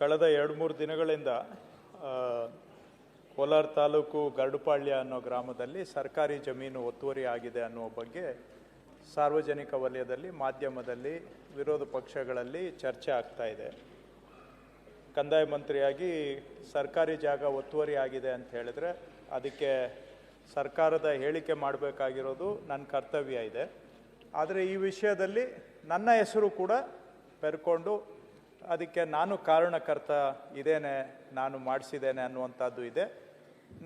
ಕಳೆದ 2-3 ದಿನಗಳಿಂದ ಕೋಲಾರ ತಾಲೂಕು ಗರಡುಪಾಳ್ಯ ಅನ್ನೋ ಗ್ರಾಮದಲ್ಲಿ ಸರ್ಕಾರಿ ಜಮೀನು ಒತ್ತುವರಿ ಆಗಿದೆ ಅನ್ನೋ ಬಗ್ಗೆ ಸಾರ್ವಜನಿಕ ವಲಯದಲ್ಲಿ ಮಾಧ್ಯಮದಲ್ಲಿ ವಿರೋಧ ಪಕ್ಷಗಳಲ್ಲಿ ಚರ್ಚೆ ಆಗ್ತಾ ಇದೆ. ಕಂದಾಯ ಮಂತ್ರಿಯಾಗಿ ಸರ್ಕಾರಿ ಜಾಗ ಒತ್ತುವರಿ ಆಗಿದೆ ಅಂತ ಹೇಳಿದ್ರೆ ಅದಕ್ಕೆ ಸರ್ಕಾರದ ಹೇಳಿಕೆ ಮಾಡಬೇಕಾಗಿರೋದು ನನ್ನ ಕರ್ತವ್ಯ ಇದೆ. ಆದರೆ ಈ ವಿಷಯದಲ್ಲಿ ನನ್ನ ಹೆಸರು ಕೂಡ ಬೆರ್ಕೊಂಡು ಅದಕ್ಕೆ ನಾನು ಕಾರಣಕರ್ತ ಇದ್ದೇನೆ, ನಾನು ಮಾಡಿಸಿದ್ದೇನೆ ಅನ್ನುವಂಥದ್ದು ಇದೆ.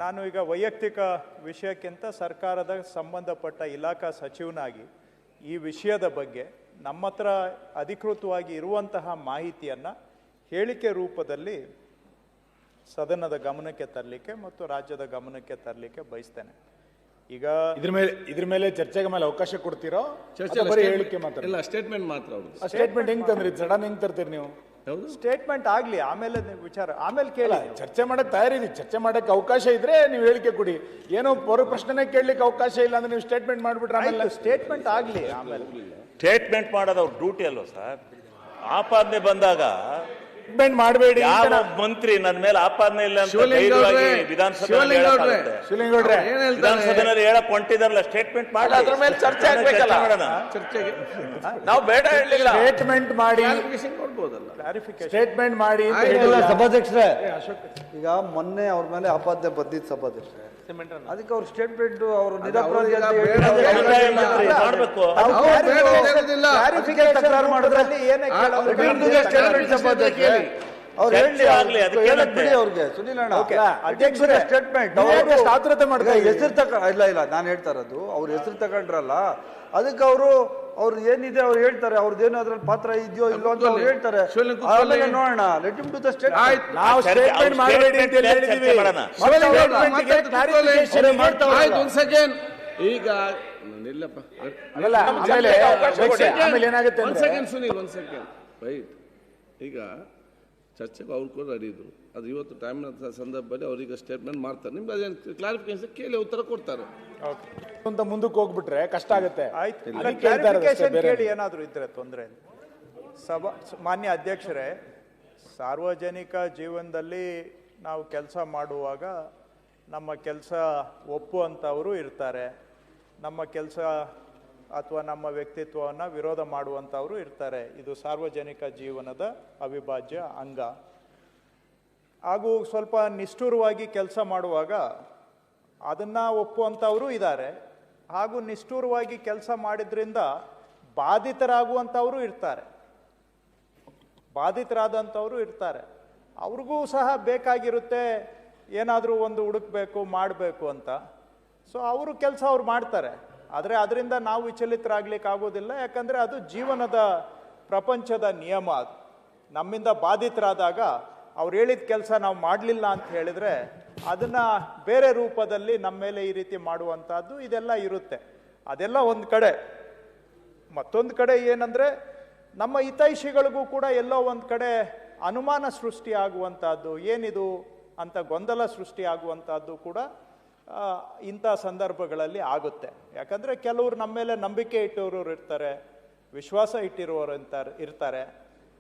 ನಾನು ಈಗ ವೈಯಕ್ತಿಕ ವಿಷಯಕ್ಕಿಂತ ಸರ್ಕಾರದ ಸಂಬಂಧಪಟ್ಟ ಇಲಾಖಾ ಸಚಿವನಾಗಿ ಈ ವಿಷಯದ ಬಗ್ಗೆ ನಮ್ಮ ಹತ್ರ ಅಧಿಕೃತವಾಗಿ ಇರುವಂತಹ ಮಾಹಿತಿಯನ್ನು ಹೇಳಿಕೆ ರೂಪದಲ್ಲಿ ಸದನದ ಗಮನಕ್ಕೆ ತರಲಿಕ್ಕೆ ಮತ್ತು ರಾಜ್ಯದ ಗಮನಕ್ಕೆ ತರಲಿಕ್ಕೆ ಬಯಸ್ತೇನೆ. ಈಗ ಇದ್ರ ಮೇಲೆ ಚರ್ಚೆಗೆ ಮೇಲೆ ಅವಕಾಶ ಕೊಡ್ತೀರೋ? ಹೇಳಿಕೆ ಮಾತ್ರ ಇಲ್ಲ, ಸ್ಟೇಟ್ಮೆಂಟ್ ಮಾತ್ರ. ಸ್ಟೇಟ್ಮೆಂಟ್ ಹೆಂಗ್ ತಂದ್ರಿ? ಸಡನ್ ಹೆಂಗ್ ತರ್ತೀರಿ ನೀವು? ಸ್ಟೇಟ್ಮೆಂಟ್ ಆಗ್ಲಿ, ಆಮೇಲೆ ವಿಚಾರ ಆಮೇಲೆ ಕೇಳಿ. ಚರ್ಚೆ ಮಾಡಕ್ ತಯಾರಿದೆ, ಚರ್ಚೆ ಮಾಡಕ್ಕೆ ಅವಕಾಶ ಇದ್ರೆ ನೀವು ಹೇಳಿಕೆ ಕೊಡಿ. ಏನೋ ಪ್ರಶ್ನೆ ಕೇಳಲಿಕ್ಕೆ ಅವಕಾಶ ಇಲ್ಲ ಅಂದ್ರೆ ನೀವು ಸ್ಟೇಟ್ಮೆಂಟ್ ಮಾಡ್ಬಿಟ್ರೆ ಆಮೇಲೆ ಸ್ಟೇಟ್ಮೆಂಟ್ ಆಗ್ಲಿ. ಆಮೇಲೆ ಸ್ಟೇಟ್ಮೆಂಟ್ ಮಾಡೋದು ಅವ್ರ ಡ್ಯೂಟಿ ಅಲ್ವಾ ಸರ್? ಆಪಾದನೆ ಬಂದಾಗ ಮಾಡಬೇಡಿ. ಯಾವ ಮಂತ್ರಿ ನನ್ನ ಮೇಲೆ ಆಪಾದನೆ ಇಲ್ಲ ಅಂತ ವಿಧಾನಸಭೆಯಲ್ಲಿ ಹೇಳಕ್ ಹೊಂಟಿದಾರಲ್ಲ, ಸ್ಟೇಟ್ಮೆಂಟ್ ಮಾಡಿ ಅದ್ರ ಮೇಲೆ ಚರ್ಚೆ ಆಗ್ಬೇಕಲ್ಲ. ಚರ್ಚೆಗೆ ನಾವು ಬೇಡ ಹೇಳಿಲ್ಲ, ಸ್ಟೇಟ್ಮೆಂಟ್ ಮಾಡಿ ಸ್ಟೇಟ್ಮೆಂಟ್ ಮಾಡಿ. ಸಭಾಧ್ಯಕ್ಷರೇ, ಈಗ ಮೊನ್ನೆ ಅವ್ರ ಮೇಲೆ ಆಪಾದನೆ ಬಂದಿದ್ದು ಸಭಾಧ್ಯಕ್ಷರೇ, ಅದಕ್ಕೆ ಅವ್ರ ಸ್ಟೇಟ್ಮೆಂಟ್ ಅವರು ನಿರಪರಾಧಿ ಹೆಸರು ಇಲ್ಲ ನಾನು ಹೇಳ್ತಾ ಇರೋದು, ಅವ್ರ ಹೆಸರು ತಗೊಂಡ್ರಲ್ಲ ಅದಕ್ಕೆ ಅವ್ರು ಏನಿದೆ ಅವ್ರು ಹೇಳ್ತಾರೆ, ಅವ್ರದ್ದೇನು ಅದ್ರಲ್ಲಿ ಪಾತ್ರ ಇದೆಯೋ ಇಲ್ಲೋ ಅಂತ ಅವ್ರು ಹೇಳ್ತಾರೆ. ಆಮೇಲೆ ನೋಡೋಣ, let him do the statement. ಈಗ ಈಗ ಚರ್ಚೆಗೆ ಅವ್ರು ಕೂಡ ರೆಡಿ ಇದ್ರು. ಅದು ಇವತ್ತು ಟೈಮ್ ಸಂದರ್ಭದಲ್ಲಿ ಅವ್ರಿಗೆ ಸ್ಟೇಟ್ಮೆಂಟ್ ಮಾಡ್ತಾರೆ. ನಿಮ್ಗೆ ಅದೇನು ಕ್ಲಾರಿಫಿಕೇಶನ್ ಕೇಳಿ ಉತ್ತರ ಕೊಡ್ತಾರೆ ಅಂತ ಮುಂದಕ್ಕೆ ಹೋಗ್ಬಿಟ್ರೆ ಕಷ್ಟ ಆಗುತ್ತೆ. ಕೇಳಿ ಏನಾದರೂ ಇದ್ರೆ ತೊಂದರೆ. ಮಾನ್ಯ ಅಧ್ಯಕ್ಷರೇ, ಸಾರ್ವಜನಿಕ ಜೀವನದಲ್ಲಿ ನಾವು ಕೆಲಸ ಮಾಡುವಾಗ ನಮ್ಮ ಕೆಲಸ ಒಪ್ಪುವಂಥವರು ಇರ್ತಾರೆ, ನಮ್ಮ ಕೆಲಸ ಅಥವಾ ನಮ್ಮ ವ್ಯಕ್ತಿತ್ವವನ್ನು ವಿರೋಧ ಮಾಡುವಂಥವರು ಇರ್ತಾರೆ. ಇದು ಸಾರ್ವಜನಿಕ ಜೀವನದ ಅವಿಭಾಜ್ಯ ಅಂಗ. ಹಾಗೂ ಸ್ವಲ್ಪ ನಿಷ್ಠುರವಾಗಿ ಕೆಲಸ ಮಾಡುವಾಗ ಅದನ್ನು ಒಪ್ಪುವಂಥವರು ಇದ್ದಾರೆ, ಹಾಗೂ ನಿಷ್ಠುರವಾಗಿ ಕೆಲಸ ಮಾಡಿದ್ರಿಂದ ಬಾಧಿತರಾಗುವಂಥವರು ಇರ್ತಾರೆ. ಅವ್ರಿಗೂ ಸಹ ಬೇಕಾಗಿರುತ್ತೆ ಏನಾದರೂ ಒಂದು ಹುಡುಕಬೇಕು, ಮಾಡಬೇಕು ಅಂತ. ಸೊ ಅವರು ಕೆಲಸ ಅವ್ರು ಮಾಡ್ತಾರೆ, ಆದರೆ ಅದರಿಂದ ನಾವು ವಿಚಲಿತರಾಗ್ಲಿಕ್ಕೆ ಆಗೋದಿಲ್ಲ. ಯಾಕಂದರೆ ಅದು ಜೀವನದ ಪ್ರಪಂಚದ ನಿಯಮ. ಅದು ನಮ್ಮಿಂದ ಬಾಧಿತರಾದಾಗ ಅವ್ರು ಹೇಳಿದ ಕೆಲಸ ನಾವು ಮಾಡಲಿಲ್ಲ ಅಂತ ಹೇಳಿದರೆ ಅದನ್ನು ಬೇರೆ ರೂಪದಲ್ಲಿ ನಮ್ಮ ಮೇಲೆ ಈ ರೀತಿ ಮಾಡುವಂಥದ್ದು ಇದೆಲ್ಲ ಇರುತ್ತೆ. ಅದೆಲ್ಲ ಒಂದು ಕಡೆ. ಮತ್ತೊಂದು ಕಡೆ ಏನಂದರೆ ನಮ್ಮ ಹಿತೈಷಿಗಳಿಗೂ ಕೂಡ ಎಲ್ಲೋ ಒಂದು ಕಡೆ ಅನುಮಾನ ಸೃಷ್ಟಿಯಾಗುವಂಥದ್ದು, ಏನಿದು ಅಂತ ಗೊಂದಲ ಸೃಷ್ಟಿಯಾಗುವಂಥದ್ದು ಕೂಡ ಇಂಥ ಸಂದರ್ಭಗಳಲ್ಲಿ ಆಗುತ್ತೆ. ಯಾಕಂದರೆ ಕೆಲವರು ನಮ್ಮ ಮೇಲೆ ನಂಬಿಕೆ ಇಟ್ಟಿರೋರು ಇರ್ತಾರೆ, ವಿಶ್ವಾಸ ಇಟ್ಟಿರುವವರು ಇರ್ತಾರೆ.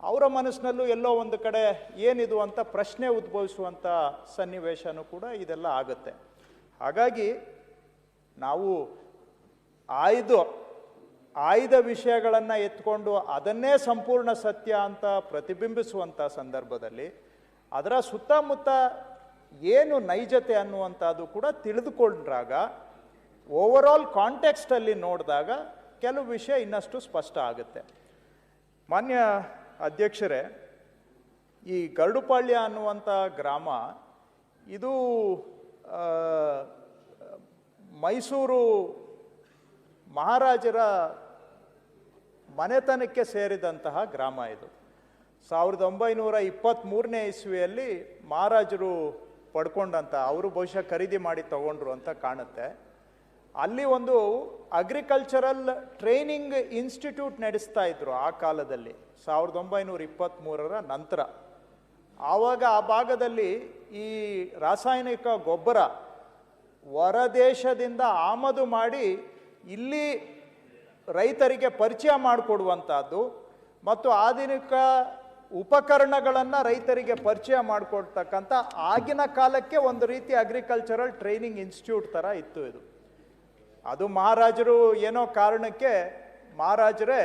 ಅವರ ಮನಸ್ಸಿನಲ್ಲೂ ಎಲ್ಲೋ ಒಂದು ಕಡೆ ಏನಿದು ಅಂತ ಪ್ರಶ್ನೆ ಉದ್ಭವಿಸುವಂಥ ಸನ್ನಿವೇಶನೂ ಕೂಡ ಇದೆಲ್ಲ ಆಗುತ್ತೆ. ಹಾಗಾಗಿ ನಾವು ಆಯ್ದ ವಿಷಯಗಳನ್ನು ಎತ್ಕೊಂಡು ಅದನ್ನೇ ಸಂಪೂರ್ಣ ಸತ್ಯ ಅಂತ ಪ್ರತಿಬಿಂಬಿಸುವಂಥ ಸಂದರ್ಭದಲ್ಲಿ ಅದರ ಸುತ್ತಮುತ್ತ ಏನು ನೈಜತೆ ಅನ್ನುವಂಥದ್ದು ಕೂಡ ತಿಳಿದುಕೊಂಡ್ರಾಗ ಓವರಾಲ್ ಕಾಂಟೆಕ್ಸ್ಟಲ್ಲಿ ನೋಡಿದಾಗ ಕೆಲವು ವಿಷಯ ಇನ್ನಷ್ಟು ಸ್ಪಷ್ಟ ಆಗುತ್ತೆ. ಮಾನ್ಯ ಅಧ್ಯಕ್ಷರೇ, ಈ ಗರಡುಪಾಳ್ಯ ಅನ್ನುವಂಥ ಗ್ರಾಮ ಇದು ಮೈಸೂರು ಮಹಾರಾಜರ ಮನೆತನಕ್ಕೆ ಸೇರಿದಂತಹ ಗ್ರಾಮ. ಇದು 1923ನೇ ಇಸ್ವಿಯಲ್ಲಿ ಮಹಾರಾಜರು ಪಡ್ಕೊಂಡಂತ, ಅವರು ಬಹುಶಃ ಖರೀದಿ ಮಾಡಿ ತಗೊಂಡ್ರು ಅಂತ ಕಾಣುತ್ತೆ. ಅಲ್ಲಿ ಒಂದು ಅಗ್ರಿಕಲ್ಚರಲ್ ಟ್ರೈನಿಂಗ್ ಇನ್ಸ್ಟಿಟ್ಯೂಟ್ ನಡೆಸ್ತಾ ಇದ್ರು ಆ ಕಾಲದಲ್ಲಿ, 1923ರ ನಂತರ. ಆವಾಗ ಆ ಭಾಗದಲ್ಲಿ ಈ ರಾಸಾಯನಿಕ ಗೊಬ್ಬರ ಹೊರದೇಶದಿಂದ ಆಮದು ಮಾಡಿ ಇಲ್ಲಿ ರೈತರಿಗೆ ಪರಿಚಯ ಮಾಡಿಕೊಡುವಂಥದ್ದು ಮತ್ತು ಆಧುನಿಕ ಉಪಕರಣಗಳನ್ನು ರೈತರಿಗೆ ಪರಿಚಯ ಮಾಡಿಕೊಡ್ತಕ್ಕಂಥ ಆಗಿನ ಕಾಲಕ್ಕೆ ಒಂದು ರೀತಿ ಅಗ್ರಿಕಲ್ಚರಲ್ ಟ್ರೈನಿಂಗ್ ಇನ್ಸ್ಟಿಟ್ಯೂಟ್ ಥರ ಇತ್ತು ಇದು. ಅದು ಮಹಾರಾಜರು ಏನೋ ಕಾರಣಕ್ಕೆ ಮಹಾರಾಜರೇ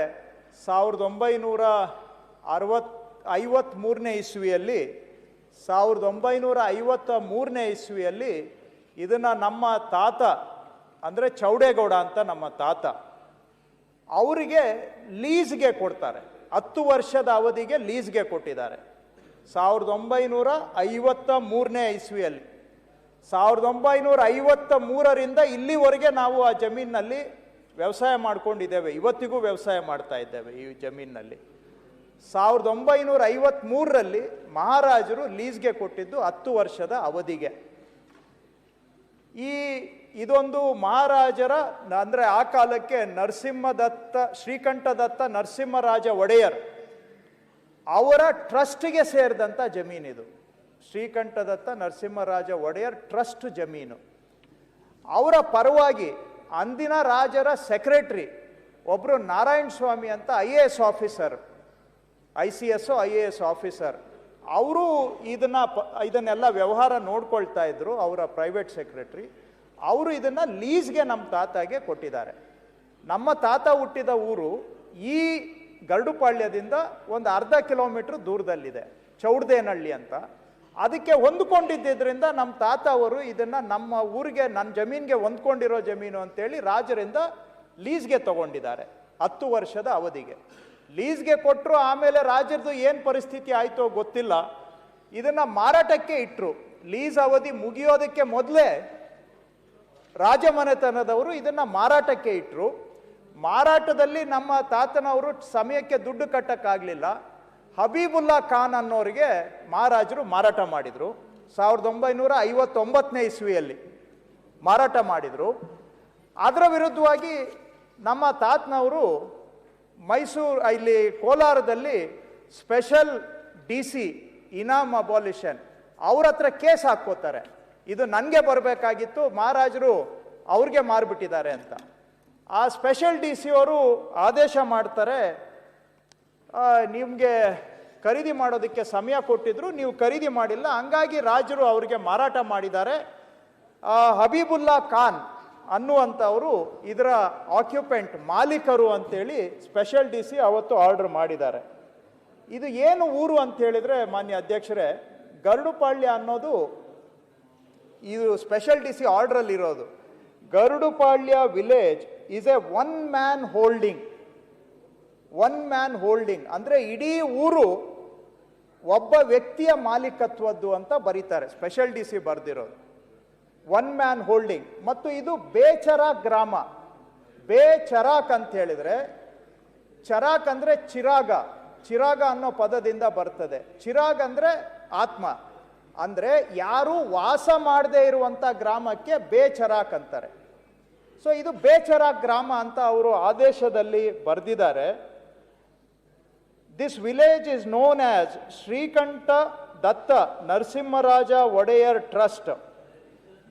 1953ನೇ ಇಸ್ವಿಯಲ್ಲಿ 1953ನೇ ಇಸ್ವಿಯಲ್ಲಿ ಇದನ್ನು ನಮ್ಮ ತಾತ ಅಂದರೆ ಚೌಡೇಗೌಡ ಅಂತ ನಮ್ಮ ತಾತ ಅವರಿಗೆ ಲೀಸ್ಗೆ ಕೊಡ್ತಾರೆ. 10 ವರ್ಷದ ಅವಧಿಗೆ ಲೀಸ್ಗೆ ಕೊಟ್ಟಿದ್ದಾರೆ 1953ನೇ ಇಸ್ವಿಯಲ್ಲಿ. 1953ರಿಂದ ಇಲ್ಲಿವರೆಗೆ ನಾವು ಆ ಜಮೀನಿನಲ್ಲಿ ವ್ಯವಸಾಯ ಮಾಡ್ಕೊಂಡಿದ್ದೇವೆ, ಇವತ್ತಿಗೂ ವ್ಯವಸಾಯ ಮಾಡ್ತಾ ಇದ್ದೇವೆ ಈ ಜಮೀನಿನಲ್ಲಿ. 1953ರಲ್ಲಿ ಮಹಾರಾಜರು ಲೀಸ್ಗೆ ಕೊಟ್ಟಿದ್ದು 10 ವರ್ಷದ ಅವಧಿಗೆ. ಇದೊಂದು ಮಹಾರಾಜರ ಅಂದರೆ ಆ ಕಾಲಕ್ಕೆ ಶ್ರೀಕಂಠದತ್ತ ನರಸಿಂಹರಾಜ ಒಡೆಯರ್ ಅವರ ಟ್ರಸ್ಟ್ಗೆ ಸೇರಿದಂಥ ಜಮೀನಿದು. ಶ್ರೀಕಂಠದತ್ತ ನರಸಿಂಹರಾಜ ಒಡೆಯರ್ ಟ್ರಸ್ಟ್ ಜಮೀನು. ಅವರ ಪರವಾಗಿ ಅಂದಿನ ರಾಜರ ಸೆಕ್ರೆಟರಿ ಒಬ್ಬರು ನಾರಾಯಣ ಸ್ವಾಮಿ ಅಂತ IAS officer, ICS IAS officer, ಅವರು ಇದನ್ನೆಲ್ಲ ವ್ಯವಹಾರ ನೋಡ್ಕೊಳ್ತಾ ಇದ್ರು. ಅವರ ಪ್ರೈವೇಟ್ ಸೆಕ್ರೆಟರಿ ಅವರು ಇದನ್ನು ಲೀಸ್ಗೆ ನಮ್ಮ ತಾತಾಗೆ ಕೊಟ್ಟಿದ್ದಾರೆ. ನಮ್ಮ ತಾತ ಹುಟ್ಟಿದ ಊರು ಈ ಗರಡುಪಾಳ್ಯದಿಂದ ಒಂದು ಅರ್ಧ ಕಿಲೋಮೀಟ್ರ್ ದೂರದಲ್ಲಿದೆ, ಚೌಡದೇನಹಳ್ಳಿ ಅಂತ. ಅದಕ್ಕೆ ಹೊಂದ್ಕೊಂಡಿದ್ದರಿಂದ ನಮ್ಮ ತಾತ ಅವರು ಇದನ್ನು ನಮ್ಮ ಊರಿಗೆ, ನನ್ನ ಜಮೀನಿಗೆ ಹೊಂದ್ಕೊಂಡಿರೋ ಜಮೀನು ಅಂತೇಳಿ ರಾಜರಿಂದ ಲೀಸ್ಗೆ ತಗೊಂಡಿದ್ದಾರೆ 10 ವರ್ಷದ ಅವಧಿಗೆ. ಲೀಸ್ಗೆ ಕೊಟ್ಟರು. ಆಮೇಲೆ ರಾಜರದು ಏನು ಪರಿಸ್ಥಿತಿ ಆಯಿತೋ ಗೊತ್ತಿಲ್ಲ, ಇದನ್ನು ಮಾರಾಟಕ್ಕೆ ಇಟ್ಟರು. ಲೀಸ್ ಅವಧಿ ಮುಗಿಯೋದಕ್ಕೆ ಮೊದಲೇ ರಾಜಮನೆತನದವರು ಇದನ್ನು ಮಾರಾಟಕ್ಕೆ ಇಟ್ಟರು. ಮಾರಾಟದಲ್ಲಿ ನಮ್ಮ ತಾತನವರು ಸಮಯಕ್ಕೆ ದುಡ್ಡು ಕಟ್ಟಕ್ಕಾಗಲಿಲ್ಲ. ಹಬೀಬುಲ್ಲಾ ಖಾನ್ ಅನ್ನೋರಿಗೆ ಮಹಾರಾಜರು ಮಾರಾಟ ಮಾಡಿದರು. 1959ನೇ ಇಸ್ವಿಯಲ್ಲಿ ಮಾರಾಟ ಮಾಡಿದರು. ಅದರ ವಿರುದ್ಧವಾಗಿ ನಮ್ಮ ತಾತನವರು ಇಲ್ಲಿ ಕೋಲಾರದಲ್ಲಿ ಸ್ಪೆಷಲ್ DC ಇನಾಮ್ ಅಬಾಲಿಷನ್ ಅವ್ರ ಹತ್ರ ಕೇಸ್ ಹಾಕ್ಕೋತಾರೆ. ಇದು ನನಗೆ ಬರಬೇಕಾಗಿತ್ತು, ಮಹಾರಾಜರು ಅವ್ರಿಗೆ ಮಾರ್ಬಿಟ್ಟಿದ್ದಾರೆ ಅಂತ. ಆ ಸ್ಪೆಷಲ್ DC ಅವರು ಆದೇಶ ಮಾಡ್ತಾರೆ, ನಿಮಗೆ ಖರೀದಿ ಮಾಡೋದಕ್ಕೆ ಸಮಯ ಕೊಟ್ಟಿದ್ರು, ನೀವು ಖರೀದಿ ಮಾಡಿಲ್ಲ, ಹಂಗಾಗಿ ರಾಜರು ಅವರಿಗೆ ಮಾರಾಟ ಮಾಡಿದ್ದಾರೆ. ಹಬೀಬುಲ್ಲಾ ಖಾನ್ ಅನ್ನುವಂಥವರು ಇದರ ಆಕ್ಯುಪೆಂಟ್, ಮಾಲೀಕರು ಅಂತೇಳಿ ಸ್ಪೆಷಲ್ DC ಅವತ್ತು ಆರ್ಡರ್ ಮಾಡಿದ್ದಾರೆ. ಇದು ಏನು ಊರು ಅಂತ ಹೇಳಿದರೆ ಮಾನ್ಯ ಅಧ್ಯಕ್ಷರೇ, ಗರಡುಪಾಳ್ಯ ಅನ್ನೋದು ಇದು ಸ್ಪೆಷಲ್ DC ಆರ್ಡ್ರಲ್ಲಿರೋದು. Garadupalya village is a one man holding ಅಂದರೆ ಇಡೀ ಊರು ಒಬ್ಬ ವ್ಯಕ್ತಿಯ ಮಾಲೀಕತ್ವದ್ದು ಅಂತ ಬರೀತಾರೆ ಸ್ಪೆಷಲ್ DC ಬರೆದಿರೋದು. One man holding. ಮತ್ತು ಇದು ಬೇಚರಾಕ್ ಗ್ರಾಮ. ಬೇಚರಾಕ್ ಅಂತ ಹೇಳಿದ್ರೆ, ಚರಾಕ್ ಅಂದರೆ ಚಿರಾಗ ಅನ್ನೋ ಪದದಿಂದ ಬರ್ತದೆ. ಚಿರಾಗ್ ಅಂದರೆ ಆತ್ಮ, ಅಂದರೆ ಯಾರು ವಾಸ ಮಾಡದೇ ಇರುವಂಥ ಗ್ರಾಮಕ್ಕೆ ಬೇಚರಾಕ್ ಅಂತಾರೆ. ಸೊ ಇದು ಬೇಚರಾಕ್ ಗ್ರಾಮ ಅಂತ ಅವರು ಆದೇಶದಲ್ಲಿ ಬರೆದಿದ್ದಾರೆ. This village is known as Srikanta Datta Narasimharaja Wodeyar trust.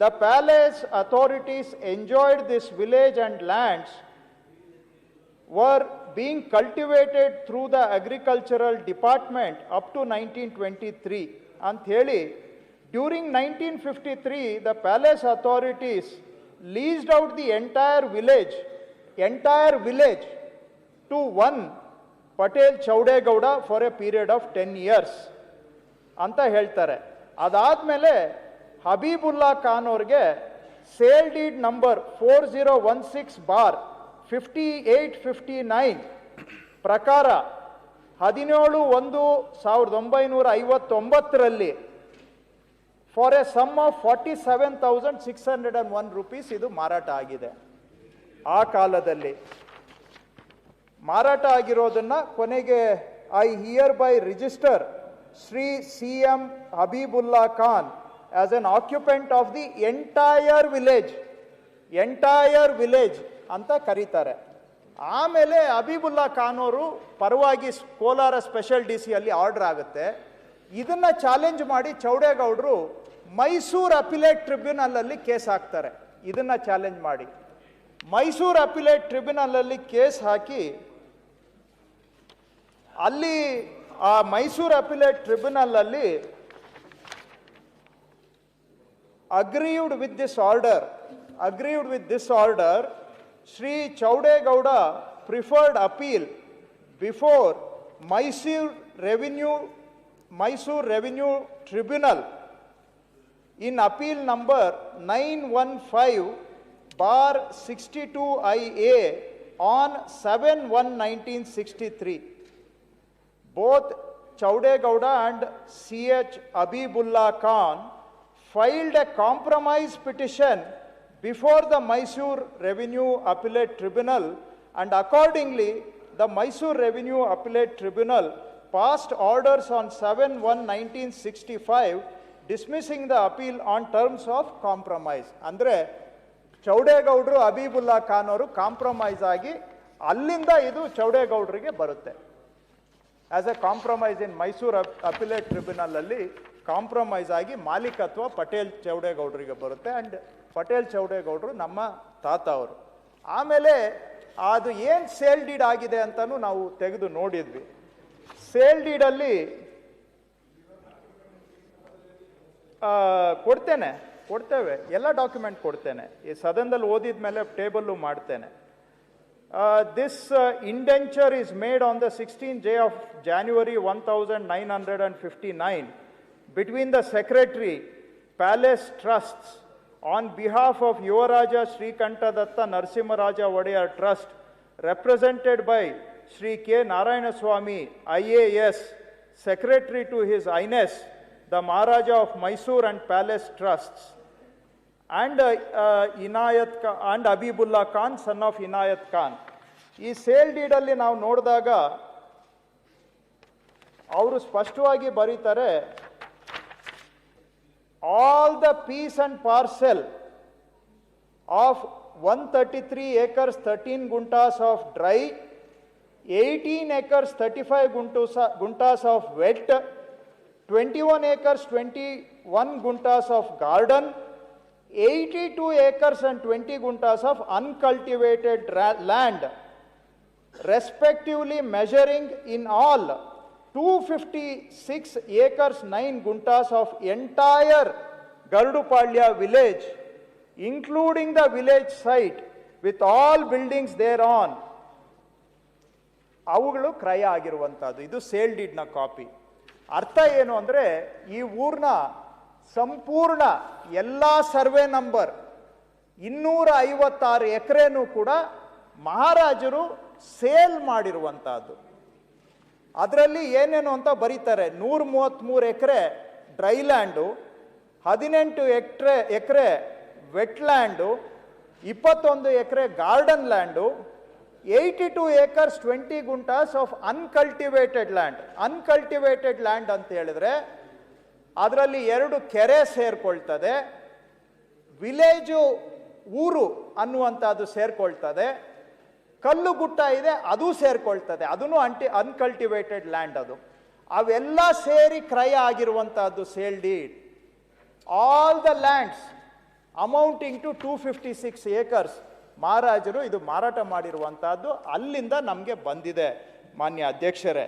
The palace authorities enjoyed this village and lands were being cultivated through the agricultural department up to 1923 ಅಂತ ಹೇಳಿ. During 1953 the palace authorities leased out the entire village to one Patel Chaudegowda for a period of 10 years ಅಂತ ಹೇಳ್ತಾರೆ. ಅದಾದಮೇಲೆ ಹಬೀಬುಲ್ಲಾ ಖಾನ್ ಅವ್ರಿಗೆ sale deed number 4016/5859 ಪ್ರಕಾರ 17/1/1959ರಲ್ಲಿ for a sum of 47,601 rupees ಇದು ಮಾರಾಟ ಆಗಿದೆ. ಆ ಕಾಲದಲ್ಲಿ ಮಾರಾಟ ಆಗಿರೋದನ್ನ ಕೊನೆಗೆ I hereby register Shri CM Habibullah Khan as an occupant of the entire village ಅಂತ ಕರೀತಾರೆ. ಆಮೇಲೆ ಹಬೀಬುಲ್ಲಾ ಖಾನ್ ಅವರು ಪರವಾಗಿ ಕೋಲಾರ ಸ್ಪೆಷಲ್ DC ಅಲ್ಲಿ ಆರ್ಡರ್ ಆಗುತ್ತೆ. ಇದನ್ನ ಚಾಲೆಂಜ್ ಮಾಡಿ ಚೌಡೇಗೌಡರು ಮೈಸೂರು ಅಪಿಲೇಟ್ ಟ್ರಿಬ್ಯುನಲ್ ಅಲ್ಲಿ ಕೇಸ್ ಹಾಕ್ತಾರೆ. ಇದನ್ನ ಚಾಲೆಂಜ್ ಮಾಡಿ ಮೈಸೂರು ಅಪಿಲೇಟ್ ಟ್ರಿಬ್ಯುನಲ್ ಅಲ್ಲಿ ಕೇಸ್ ಹಾಕಿ ಅಲ್ಲಿ ಆ ಮೈಸೂರು ಅಪಿಲೇಟ್ ಟ್ರಿಬ್ಯುನಲ್ ಅಲ್ಲಿ aggrieved with this order Shri Chowdegowda preferred appeal before Mysuru revenue tribunal in appeal number 915/62IA on 7/1/1963. Both Chaudegowda and C.H. Abibullah Khan filed a compromise petition before the Mysore Revenue Appellate Tribunal, and accordingly the Mysore Revenue Appellate Tribunal passed orders on 7/1/1965 dismissing the appeal on terms of compromise. ಅಂದರೆ ಚೌಡೇಗೌಡರು ಅಬೀಬುಲ್ಲಾ ಖಾನ್ ಅವರು compromise ಆಗಿ ಅಲ್ಲಿಂದ ಇದು ಚೌಡೇಗೌಡರಿಗೆ ಬರುತ್ತೆ. As A compromise in Mysuru appellate tribunal ಅಲ್ಲಿ compromise ಆಗಿ ಮಾಲೀಕತ್ವ ಪಟೇಲ್ ಚೌಡೇಗೌಡರಿಗೆ ಬರುತ್ತೆ. ಅಂಡ್ ಪಟೇಲ್ ಚೌಡೇಗೌಡರು ನಮ್ಮ ತಾತ ಅವರು. ಆಮೇಲೆ ಅದು ಏನು ಸೇಲ್ ಡೀಡ್ ಆಗಿದೆ ಅಂತಲೂ ನಾವು ತೆಗೆದು ನೋಡಿದ್ವಿ. ಸೇಲ್ ಡೀಡಲ್ಲಿ ಕೊಡ್ತೇವೆ, ಎಲ್ಲ ಡಾಕ್ಯುಮೆಂಟ್ ಕೊಡ್ತೇನೆ. ಈ ಸದನದಲ್ಲಿ ಓದಿದ ಮೇಲೆ ಟೇಬಲ್ಲು ಮಾಡ್ತೇನೆ. This indenture is made on the 16th day of January 1959 between the Secretary, Palace Trusts, on behalf of Yuvaraja Srikantadatta Narasimharaja Wadeyar Trust, represented by Sri K. Narayanaswamy, IAS, Secretary to His Highness the Maharaja of Mysore and Palace Trusts, and Inayat Khan and Abibullah Khan, son of Inayat Khan. ಈ sale ಡೀಡಲ್ಲಿ ನಾವು ನೋಡಿದಾಗ ಅವರು ಸ್ಪಷ್ಟವಾಗಿ ಬರೀತಾರೆ, all the piece and parcel of 133 acres 13 guntas of dry, 18 acres 35 guntas of wet, 21 acres 21 guntas of garden, 82 acres and 20 guntas of uncultivated land, respectively measuring in all 256 acres 9 guntas of entire Garudupalya village, including the village site with all buildings thereon. ಅವುಗಳು ಕ್ರಯ ಆಗಿರುವಂಥದ್ದು. ಇದು sale ಡೀಡ್ನ copy. ಅರ್ಥ ಏನು ಅಂದರೆ, ಈ ಊರಿನ ಸಂಪೂರ್ಣ ಎಲ್ಲ ಸರ್ವೆ ನಂಬರ್ 256 ಎಕರೆನೂ ಕೂಡ ಮಹಾರಾಜರು ಸೇಲ್ ಮಾಡಿರುವಂಥದ್ದು. ಅದರಲ್ಲಿ ಏನೇನು ಅಂತ ಬರೀತಾರೆ, 133 acre dryland, 18 acre wetland, 21 acre garden land, 82 acres 20 guntas of uncultivated land. Uncultivated land ಅಂತ ಹೇಳಿದ್ರೆ ಅದರಲ್ಲಿ 2 ಕೆರೆ ಸೇರ್ಕೊಳ್ತದೆ, ವಿಲೇಜು ಊರು ಅನ್ನುವಂಥದ್ದು ಸೇರ್ಕೊಳ್ತದೆ, ಕಲ್ಲು ಗುಟ್ಟ ಇದೆ ಅದು ಸೇರ್ಕೊಳ್ತದೆ, ಅದನ್ನು ಅನ್ಕಲ್ಟಿವೇಟೆಡ್ ಲ್ಯಾಂಡ್. ಅದು ಅವೆಲ್ಲ ಸೇರಿ ಕ್ರಯ ಆಗಿರುವಂಥದ್ದು sale deed. All the lands amounting to 256 acres ಮಹಾರಾಜರು ಇದು ಮಾರಾಟ ಮಾಡಿರುವಂತಹದ್ದು ಅಲ್ಲಿಂದ ನಮಗೆ ಬಂದಿದೆ. ಮಾನ್ಯ ಅಧ್ಯಕ್ಷರೇ,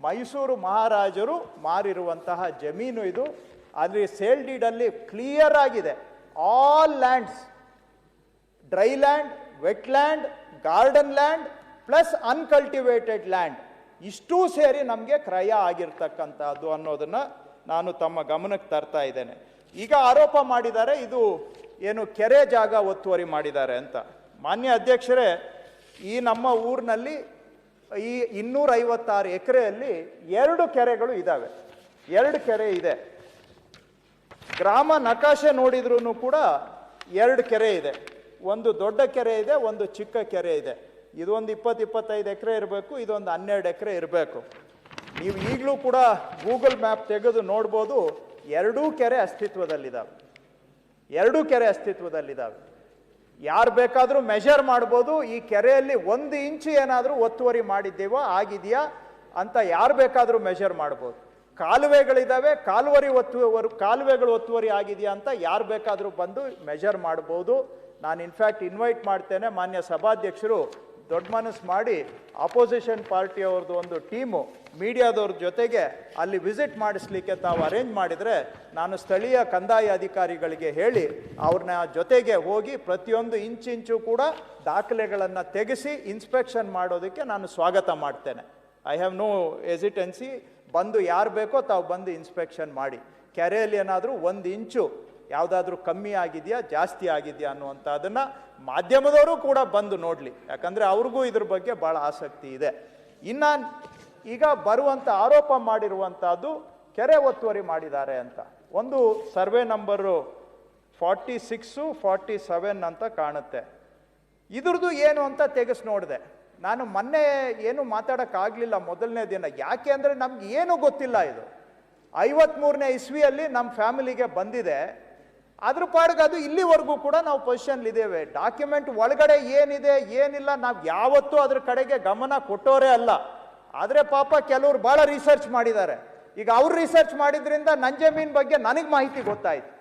ಮೈಸೂರು ಮಹಾರಾಜರು ಮಾರಿರುವಂತಹ ಜಮೀನು ಇದು. ಅಲ್ಲಿ ಸೇಲ್ ಡೀಡಲ್ಲಿ ಕ್ಲಿಯರ್ ಆಗಿದೆ, all lands, dry land, wet land, garden land plus uncultivated land ಇಷ್ಟೂ ಸೇರಿ ನಮಗೆ ಕ್ರಯ ಆಗಿರ್ತಕ್ಕಂಥದ್ದು ಅನ್ನೋದನ್ನ ನಾನು ತಮ್ಮ ಗಮನಕ್ಕೆ ತರ್ತಾ ಇದ್ದೇನೆ. ಈಗ ಆರೋಪ ಮಾಡಿದ್ದಾರೆ ಇದು ಏನು ಕೆರೆ ಜಾಗ ಒತ್ತುವರಿ ಮಾಡಿದ್ದಾರೆ ಅಂತ. ಮಾನ್ಯ ಅಧ್ಯಕ್ಷರೇ, ಈ ನಮ್ಮ ಊರಿನಲ್ಲಿ ಈ 256 ಎಕರೆಯಲ್ಲಿ 2 ಕೆರೆಗಳು ಇದ್ದಾವೆ, 2 ಕೆರೆ ಇದೆ. ಗ್ರಾಮ ನಕಾಶೆ ನೋಡಿದ್ರೂ ಕೂಡ 2 ಕೆರೆ ಇದೆ, ಒಂದು ದೊಡ್ಡ ಕೆರೆ ಇದೆ, ಒಂದು ಚಿಕ್ಕ ಕೆರೆ ಇದೆ. ಇದೊಂದು 20-25 ಎಕರೆ ಇರಬೇಕು, ಇದೊಂದು 12 ಎಕರೆ ಇರಬೇಕು. ನೀವು ಈಗಲೂ ಕೂಡ ಗೂಗಲ್ ಮ್ಯಾಪ್ ತೆಗೆದು ನೋಡ್ಬೋದು, 2 ಕೆರೆ ಅಸ್ತಿತ್ವದಲ್ಲಿದ್ದಾವೆ, 2 ಕೆರೆ ಅಸ್ತಿತ್ವದಲ್ಲಿದ್ದಾವೆ. ಯಾರು ಬೇಕಾದರೂ ಮೆಷರ್ ಮಾಡ್ಬೋದು, ಈ ಕೆರೆಯಲ್ಲಿ 1 ಇಂಚು ಏನಾದರೂ ಒತ್ತುವರಿ ಮಾಡಿದ್ದೇವೋ ಆಗಿದೆಯಾ ಅಂತ ಯಾರು ಬೇಕಾದರೂ ಮೆಷರ್ ಮಾಡ್ಬೋದು. ಕಾಲುವೆಗಳಿದ್ದಾವೆ, ಕಾಲುವೆಗಳು ಒತ್ತುವರಿ ಆಗಿದೆಯಾ ಅಂತ ಯಾರು ಬೇಕಾದರೂ ಬಂದು ಮೆಷರ್ ಮಾಡ್ಬೋದು. ನಾನು ಇನ್ಫ್ಯಾಕ್ಟ್ ಇನ್ವೈಟ್ ಮಾಡ್ತೇನೆ ಮಾನ್ಯ ಸಭಾಧ್ಯಕ್ಷರು ದೊಡ್ಡ ಮನಸ್ಸು ಮಾಡಿ ಅಪೋಸಿಷನ್ ಪಾರ್ಟಿಯವ್ರದ್ದು ಒಂದು ಟೀಮು ಮೀಡಿಯಾದವ್ರ ಜೊತೆಗೆ ಅಲ್ಲಿ ವಿಸಿಟ್ ಮಾಡಿಸ್ಲಿಕ್ಕೆ ತಾವು ಅರೇಂಜ್ ಮಾಡಿದರೆ ನಾನು ಸ್ಥಳೀಯ ಕಂದಾಯ ಅಧಿಕಾರಿಗಳಿಗೆ ಹೇಳಿ ಅವ್ರನ್ನ ಜೊತೆಗೆ ಹೋಗಿ ಪ್ರತಿಯೊಂದು ಇಂಚು ಕೂಡ ದಾಖಲೆಗಳನ್ನು ತೆಗೆಸಿ ಇನ್ಸ್ಪೆಕ್ಷನ್ ಮಾಡೋದಕ್ಕೆ ನಾನು ಸ್ವಾಗತ ಮಾಡ್ತೇನೆ. I have no hesitancy. ಬಂದು ಯಾರು ಬೇಕೋ ತಾವು ಬಂದು ಇನ್ಸ್ಪೆಕ್ಷನ್ ಮಾಡಿ. ಕೆರೆಯಲ್ಲಿ ಏನಾದರೂ 1 ಇಂಚು ಯಾವುದಾದ್ರೂ ಕಮ್ಮಿ ಆಗಿದೆಯಾ ಜಾಸ್ತಿ ಆಗಿದೆಯಾ ಅನ್ನುವಂಥದ್ದನ್ನು ಮಾಧ್ಯಮದವರು ಕೂಡ ಬಂದು ನೋಡಲಿ, ಯಾಕಂದರೆ ಅವ್ರಿಗೂ ಇದ್ರ ಬಗ್ಗೆ ಭಾಳ ಆಸಕ್ತಿ ಇದೆ. ಇನ್ನು ಈಗ ಬರುವಂಥ ಆರೋಪ ಮಾಡಿರುವಂಥದ್ದು ಕೆರೆ ಒತ್ತುವರಿ ಮಾಡಿದ್ದಾರೆ ಅಂತ. ಒಂದು ಸರ್ವೆ ನಂಬರು 46, 47 ಅಂತ ಕಾಣುತ್ತೆ. ಇದ್ರದ್ದು ಏನು ಅಂತ ತೆಗೆಸಿ ನೋಡಿದೆ. ನಾನು ಮೊನ್ನೆ ಏನು ಮಾತಾಡೋಕ್ಕಾಗಲಿಲ್ಲ ಮೊದಲನೇ ದಿನ. ಯಾಕೆ ಅಂದರೆ ನಮ್ಗೆ ಏನೂ ಗೊತ್ತಿಲ್ಲ. ಇದು 53ನೇ ಇಸ್ವಿಯಲ್ಲಿ ನಮ್ಮ ಫ್ಯಾಮಿಲಿಗೆ ಬಂದಿದೆ. ಅದ್ರ ಪಾಡಿಗೆ ಅದು ಇಲ್ಲಿವರೆಗೂ ಕೂಡ ನಾವು ಪೊಸಿಷನ್ಲಿದ್ದೇವೆ. ಡಾಕ್ಯುಮೆಂಟ್ ಒಳಗಡೆ ಏನಿದೆ ಏನಿಲ್ಲ ನಾವು ಯಾವತ್ತೂ ಅದ್ರ ಕಡೆಗೆ ಗಮನ ಕೊಟ್ಟೋರೇ ಅಲ್ಲ. ಆದರೆ ಪಾಪ ಕೆಲವರು ಭಾಳ ರಿಸರ್ಚ್ ಮಾಡಿದ್ದಾರೆ. ಈಗ ಅವ್ರು ರಿಸರ್ಚ್ ಮಾಡಿದ್ರಿಂದ ನನ್ನ ಜಮೀನು ಬಗ್ಗೆ ನನಗೆ ಮಾಹಿತಿ ಗೊತ್ತಾಯ್ತು.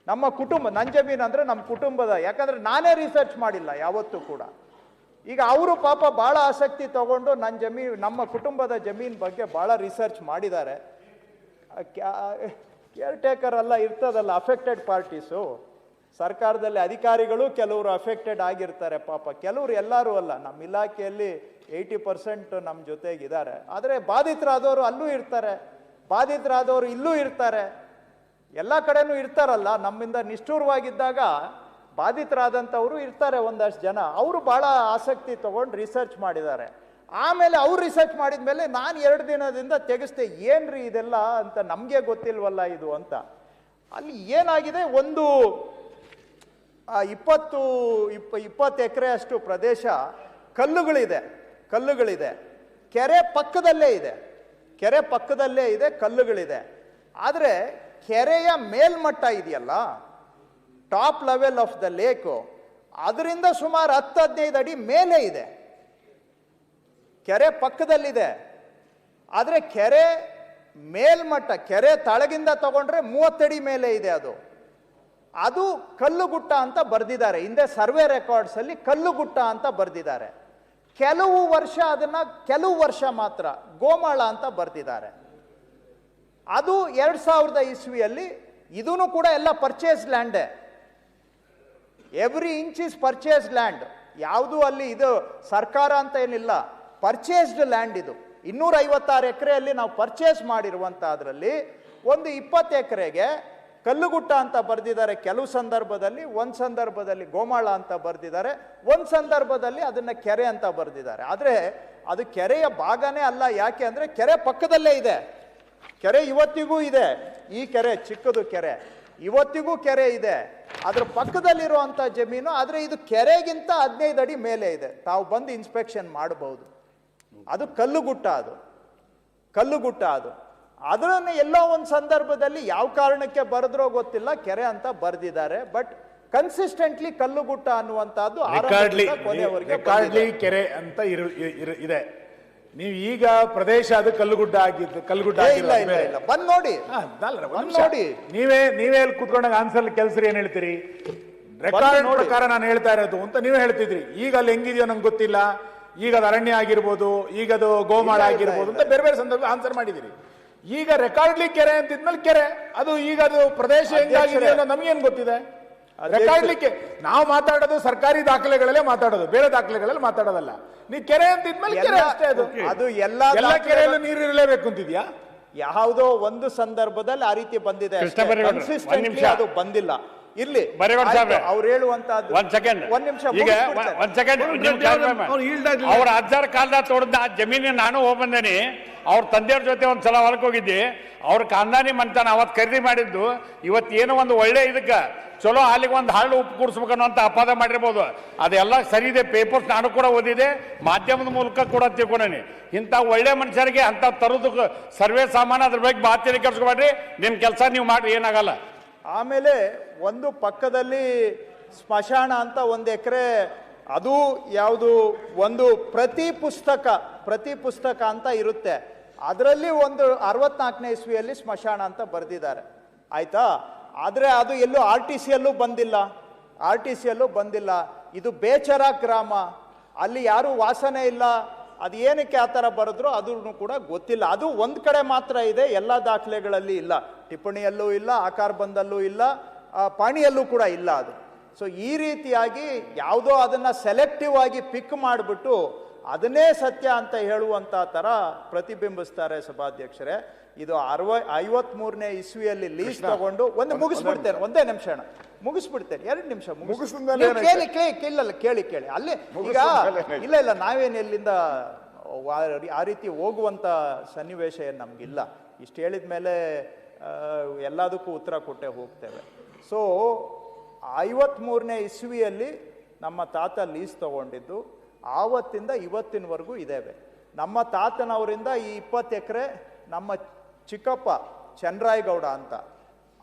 ನಮ್ಮ ಕುಟುಂಬ, ನನ್ನ ಜಮೀನು ಅಂದರೆ ನಮ್ಮ ಕುಟುಂಬದ, ಯಾಕಂದರೆ ನಾನೇ ರಿಸರ್ಚ್ ಮಾಡಿಲ್ಲ ಯಾವತ್ತೂ ಕೂಡ. ಈಗ ಅವರು ಪಾಪ ಭಾಳ ಆಸಕ್ತಿ ತಗೊಂಡು ನನ್ನ ಜಮೀನು, ನಮ್ಮ ಕುಟುಂಬದ ಜಮೀನು ಬಗ್ಗೆ ಭಾಳ ರಿಸರ್ಚ್ ಮಾಡಿದ್ದಾರೆ. ಕೇರ್ ಟೇಕರ್ ಎಲ್ಲ ಇರ್ತದಲ್ಲ, ಅಫೆಕ್ಟೆಡ್ ಪಾರ್ಟೀಸು, ಸರ್ಕಾರದಲ್ಲಿ ಅಧಿಕಾರಿಗಳು ಕೆಲವರು ಅಫೆಕ್ಟೆಡ್ ಆಗಿರ್ತಾರೆ ಪಾಪ. ಕೆಲವರು ಎಲ್ಲರೂ ಅಲ್ಲ, ನಮ್ಮ ಇಲಾಖೆಯಲ್ಲಿ 80% ನಮ್ಮ ಜೊತೆಗಿದ್ದಾರೆ. ಆದರೆ ಬಾಧಿತರಾದವರು ಅಲ್ಲೂ ಇರ್ತಾರೆ, ಬಾಧಿತರಾದವರು ಇಲ್ಲೂ ಇರ್ತಾರೆ, ಎಲ್ಲ ಕಡೆನೂ ಇರ್ತಾರಲ್ಲ. ನಮ್ಮಿಂದ ನಿಷ್ಠೂರವಾಗಿದ್ದಾಗ ಬಾಧಿತರಾದಂಥವರು ಇರ್ತಾರೆ ಒಂದಷ್ಟು ಜನ. ಅವರು ಭಾಳ ಆಸಕ್ತಿ ತಗೊಂಡು ರಿಸರ್ಚ್ ಮಾಡಿದ್ದಾರೆ. ಆಮೇಲೆ ಅವ್ರು ರಿಸರ್ಚ್ ಮಾಡಿದ ಮೇಲೆ ನಾನು 2 ದಿನದಿಂದ ತೆಗೆಸ್ತೆ, ಏನ್ರಿ ಇದೆಲ್ಲ ಅಂತ, ನಮಗೆ ಗೊತ್ತಿಲ್ವಲ್ಲ ಇದು ಅಂತ. ಅಲ್ಲಿ ಏನಾಗಿದೆ, ಒಂದು 20 ಎಕರೆ ಅಷ್ಟು ಪ್ರದೇಶ ಕಲ್ಲುಗಳಿದೆ. ಕೆರೆ ಪಕ್ಕದಲ್ಲೇ ಇದೆ, ಕಲ್ಲುಗಳಿದೆ. ಆದರೆ ಕೆರೆಯ ಮೇಲ್ಮಟ್ಟ ಇದೆಯಲ್ಲ, top level of the lake, ಅದರಿಂದ ಸುಮಾರು 10-15 ಅಡಿ ಮೇಲೆ ಇದೆ. ಕೆರೆ ಪಕ್ಕದಲ್ಲಿದೆ, ಆದರೆ ಕೆರೆ ಮೇಲ್ಮಟ್ಟ, ಕೆರೆ ತಳಗಿಂದ ತಗೊಂಡ್ರೆ 30 ಅಡಿ ಮೇಲೆ ಇದೆ. ಅದು ಕಲ್ಲುಗುಟ್ಟ ಅಂತ ಬರೆದಿದ್ದಾರೆ. ಹಿಂದೆ ಸರ್ವೆ ರೆಕಾರ್ಡ್ಸ್ ಅಲ್ಲಿ ಕಲ್ಲುಗುಟ್ಟ ಅಂತ ಬರೆದಿದ್ದಾರೆ. ಕೆಲವು ವರ್ಷ ಮಾತ್ರ ಗೋಮಾಳ ಅಂತ ಬರೆದಿದ್ದಾರೆ. ಅದು 2000 ಇಸ್ವಿಯಲ್ಲಿ. ಇದೂ ಕೂಡ ಎಲ್ಲ ಪರ್ಚೇಸ್ ಲ್ಯಾಂಡೇ. Every inch is purchase land. ಯಾವುದು ಅಲ್ಲಿ ಇದು ಸರ್ಕಾರ ಅಂತ ಏನಿಲ್ಲ, ಪರ್ಚೇಸ್ಡ್ ಲ್ಯಾಂಡ್. ಇದು 256 ಎಕರೆಯಲ್ಲಿ ನಾವು ಪರ್ಚೇಸ್ ಮಾಡಿರುವಂಥದ್ರಲ್ಲಿ ಒಂದು 20 ಎಕರೆಗೆ ಕಲ್ಲುಗುಟ್ಟ ಅಂತ ಬರೆದಿದ್ದಾರೆ ಕೆಲವು ಸಂದರ್ಭದಲ್ಲಿ, ಒಂದು ಸಂದರ್ಭದಲ್ಲಿ ಗೋಮಾಳ ಅಂತ ಬರೆದಿದ್ದಾರೆ, ಒಂದು ಸಂದರ್ಭದಲ್ಲಿ ಅದನ್ನು ಕೆರೆ ಅಂತ ಬರೆದಿದ್ದಾರೆ. ಆದರೆ ಅದು ಕೆರೆಯ ಭಾಗನೇ ಅಲ್ಲ. ಯಾಕೆ ಅಂದರೆ ಕೆರೆ ಪಕ್ಕದಲ್ಲೇ ಇದೆ. ಕೆರೆ ಇವತ್ತಿಗೂ ಇದೆ. ಈ ಕೆರೆ ಚಿಕ್ಕದು ಕೆರೆ, ಇವತ್ತಿಗೂ ಕೆರೆ ಇದೆ. ಅದ್ರ ಪಕ್ಕದಲ್ಲಿರುವಂಥ ಜಮೀನು, ಆದರೆ ಇದು ಕೆರೆಗಿಂತ 15 ಅಡಿ ಮೇಲೆ ಇದೆ. ತಾವು ಬಂದು ಇನ್ಸ್ಪೆಕ್ಷನ್ ಮಾಡಬಹುದು. ಅದು ಕಲ್ಲುಗುಟ್ಟ. ಅದನ್ನು ಎಲ್ಲೋ ಒಂದು ಸಂದರ್ಭದಲ್ಲಿ ಯಾವ ಕಾರಣಕ್ಕೆ ಬರೆದ್ರೋ ಗೊತ್ತಿಲ್ಲ, ಕೆರೆ ಅಂತ ಬರೆದಿದ್ದಾರೆ. ಬಟ್ ಕನ್ಸಿಸ್ಟೆಂಟ್ಲಿ ಕಲ್ಲುಗುಟ್ಟ ಅನ್ನುವಂಥದ್ದು ರೆಕಾರ್ಡ್ಲಿ ಕೆರೆ ಅಂತ ಇದೆ. ನೀವು ಈಗ ಪ್ರದೇಶ ಅದು ಕಲ್ಲುಗುಡ್ಡ ಇಲ್ಲ ಬಂದ್ ನೋಡಿ. ನೀವೇ ಕೂತ್ಕೊಂಡಾಗ ಆನ್ಸರ್ ಕೆಲ್ಸರಿ ಏನ್ ಹೇಳ್ತೀರಿ? ರೆಕಾರ್ಡ್ ಪ್ರಕಾರ ನಾನು ಹೇಳ್ತಾ ಇರೋದು ಅಂತ ನೀವೇ ಹೇಳ್ತಿದ್ರಿ. ಈಗ ಅಲ್ಲಿ ಹೆಂಗಿದೆಯೋ ನಂಗೆ ಗೊತ್ತಿಲ್ಲ, ಈಗ ಅದು ಅರಣ್ಯ ಆಗಿರ್ಬೋದು, ಈಗ ಅದು ಗೋಮಾಳ ಆಗಿರ್ಬೋದು ಅಂತ ಬೇರೆ ಬೇರೆ ಸಂದರ್ಭ ಆನ್ಸರ್ ಮಾಡಿದಿರಿ. ಈಗ ರೆಕಾರ್ಡ್ಲಿ ಕೆರೆ ಅಂತಿದ್ಮೇಲೆ ಕೆರೆ ಅದು, ಈಗ ಅದು ಪ್ರದೇಶ ಹೆಂಗಾಗಿದೆ ಅನ್ನೋ ನಮ್ಗೇನ್ ಗೊತ್ತಿದೆ? ರೆಕಾರ್ಡ್ಲಿಕ್ಕೆ ನಾವು ಮಾತಾಡೋದು ಸರ್ಕಾರಿ ದಾಖಲೆಗಳಲ್ಲೇ ಮಾತಾಡೋದು, ಬೇರೆ ದಾಖಲೆಗಳಲ್ಲಿ ಮಾತಾಡೋದಲ್ಲ. ನೀವು ಕೆರೆ ಅಂತಿದ್ಮೇಲೆ ಕೆರೆ ಅಷ್ಟೇ. ಅದು ಎಲ್ಲ ಕೆರೆಯಲ್ಲೂ ನೀರು ಇರಲೇಬೇಕು ಅಂತಿದ್ಯಾ? ಯಾವುದೋ ಒಂದು ಸಂದರ್ಭದಲ್ಲಿ ಆ ರೀತಿ ಬಂದಿದೆ, ಅದು ಬಂದಿಲ್ಲ. ಇರ್ಲಿ, ಅವ್ರು ಹೇಳುವಂತದ್ದು. ಒಂದ್ ಸೆಕೆಂಡ್ ಅವ್ರ ಅಜ್ಜರ ಕಾಲದಾಗ ತೋಡ್ದ ಆ ಜಮೀನಿಗೆ ನಾನು ಹೋಗ್ಬಂದೇನಿ. ಅವ್ರ ತಂದೆಯವ್ರ ಜೊತೆ ಒಂದ್ಸಲ ಹೊಲಕ್ಕೆ ಹೋಗಿದ್ದೆ. ಅವ್ರ ಕಾಂದಾನಿ ಮಂತಾನ ಅವತ್ತು ಖರೀದಿ ಮಾಡಿದ್ದು. ಇವತ್ತು ಏನೋ ಒಂದು ಒಳ್ಳೆ ಇದಕ್ಕೆ ಚಲೋ ಹಾಲಿಗೆ ಒಂದು ಹಾಳು ಉಪ್ಪು ಕೂಡಿಸ್ಬೇಕನ್ನೋ ಅಂತ ಅಪಾದ ಮಾಡಿರ್ಬೋದು. ಅದೆಲ್ಲ ಸರಿ ಇದೆ. ಪೇಪರ್ಸ್ ನಾನು ಕೂಡ ಓದಿದೆ, ಮಾಧ್ಯಮದ ಮೂಲಕ ಕೂಡ ತಿಳ್ಕೊಂಡೇನಿ. ಇಂಥ ಒಳ್ಳೆ ಮನುಷ್ಯರಿಗೆ ಅಂತ ತರೋದಕ್ಕೆ ಸರ್ವೇ ಸಾಮಾನು ಅದ್ರ ಬಗ್ಗೆ ಬಾತಿರಿ ಕೆಲ್ಸ್ಕೊಬೇಡ್ರಿ. ನಿಮ್ಮ ಕೆಲಸ ನೀವು ಮಾಡ್ರಿ, ಏನಾಗಲ್ಲ. ಆಮೇಲೆ ಒಂದು ಪಕ್ಕದಲ್ಲಿ ಸ್ಮಶಾನ ಅಂತ 1 ಎಕರೆ, ಅದು ಯಾವುದು ಒಂದು ಪ್ರತಿ ಪುಸ್ತಕ ಅಂತ ಇರುತ್ತೆ. ಅದರಲ್ಲಿ ಒಂದು 64ನೇ ಇಸ್ವಿಯಲ್ಲಿ ಸ್ಮಶಾನ ಅಂತ ಬರೆದಿದ್ದಾರೆ, ಆಯ್ತಾ? ಆದರೆ ಅದು ಎಲ್ಲೂ RTCಯಲ್ಲೂ ಬಂದಿಲ್ಲ. ಇದು ಬೇಚರ ಗ್ರಾಮ, ಅಲ್ಲಿ ಯಾರು ವಾಸನೆ ಇಲ್ಲ, ಅದು ಏನಕ್ಕೆ ಆ ಥರ ಬರೆದ್ರು ಅದನ್ನು ಕೂಡ ಗೊತ್ತಿಲ್ಲ. ಅದು ಒಂದು ಕಡೆ ಮಾತ್ರ ಇದೆ, ಎಲ್ಲ ದಾಖಲೆಗಳಲ್ಲಿ ಇಲ್ಲ, ಟಿಪ್ಪಣಿಯಲ್ಲೂ ಇಲ್ಲ, ಆಕಾರ ಬಂದಲ್ಲೂ ಇಲ್ಲ, ಪಾಣಿಯಲ್ಲೂ ಕೂಡ ಇಲ್ಲ ಅದು. ಸೊ ಈ ರೀತಿಯಾಗಿ ಯಾವುದೋ ಅದನ್ನು ಸೆಲೆಕ್ಟಿವ್ ಆಗಿ ಪಿಕ್ ಮಾಡಿಬಿಟ್ಟು ಅದನ್ನೇ ಸತ್ಯ ಅಂತ ಹೇಳುವಂಥ ಥರ ಪ್ರತಿಬಿಂಬಿಸ್ತಾರೆ ಸಭಾಧ್ಯಕ್ಷರೇ. ಇದು 53ನೇ ಇಸ್ವಿಯಲ್ಲಿ ಲೀಸ್ ತಗೊಂಡು ಮುಗಿಸ್ಬಿಡ್ತೇನೆ, ಒಂದೇ ನಿಮಿಷ ಮುಗಿಸ್ಬಿಡ್ತೇನೆ, 2 ನಿಮಿಷ ಕೇಳಿ ಅಲ್ಲಿ ಈಗ ಇಲ್ಲ ನಾವೇನು ಎಲ್ಲಿಂದ ಆ ರೀತಿ ಹೋಗುವಂಥ ಸನ್ನಿವೇಶ ಏನು ನಮಗಿಲ್ಲ. ಇಷ್ಟು ಹೇಳಿದ ಮೇಲೆ ಎಲ್ಲದಕ್ಕೂ ಉತ್ತರ ಕೊಟ್ಟೆ ಹೋಗ್ತೇವೆ. ಸೊ 53ನೇ ಇಸ್ವಿಯಲ್ಲಿ ನಮ್ಮ ತಾತ ಲೀಸ್ ತಗೊಂಡಿದ್ದು, ಆವತ್ತಿಂದ ಇವತ್ತಿನವರೆಗೂ ಇದ್ದೇವೆ. ನಮ್ಮ ತಾತನವರಿಂದ ಈ 20 ಎಕರೆ ನಮ್ಮ ಚಿಕ್ಕಪ್ಪ ಚನ್ನರಾಯಗೌಡ ಅಂತ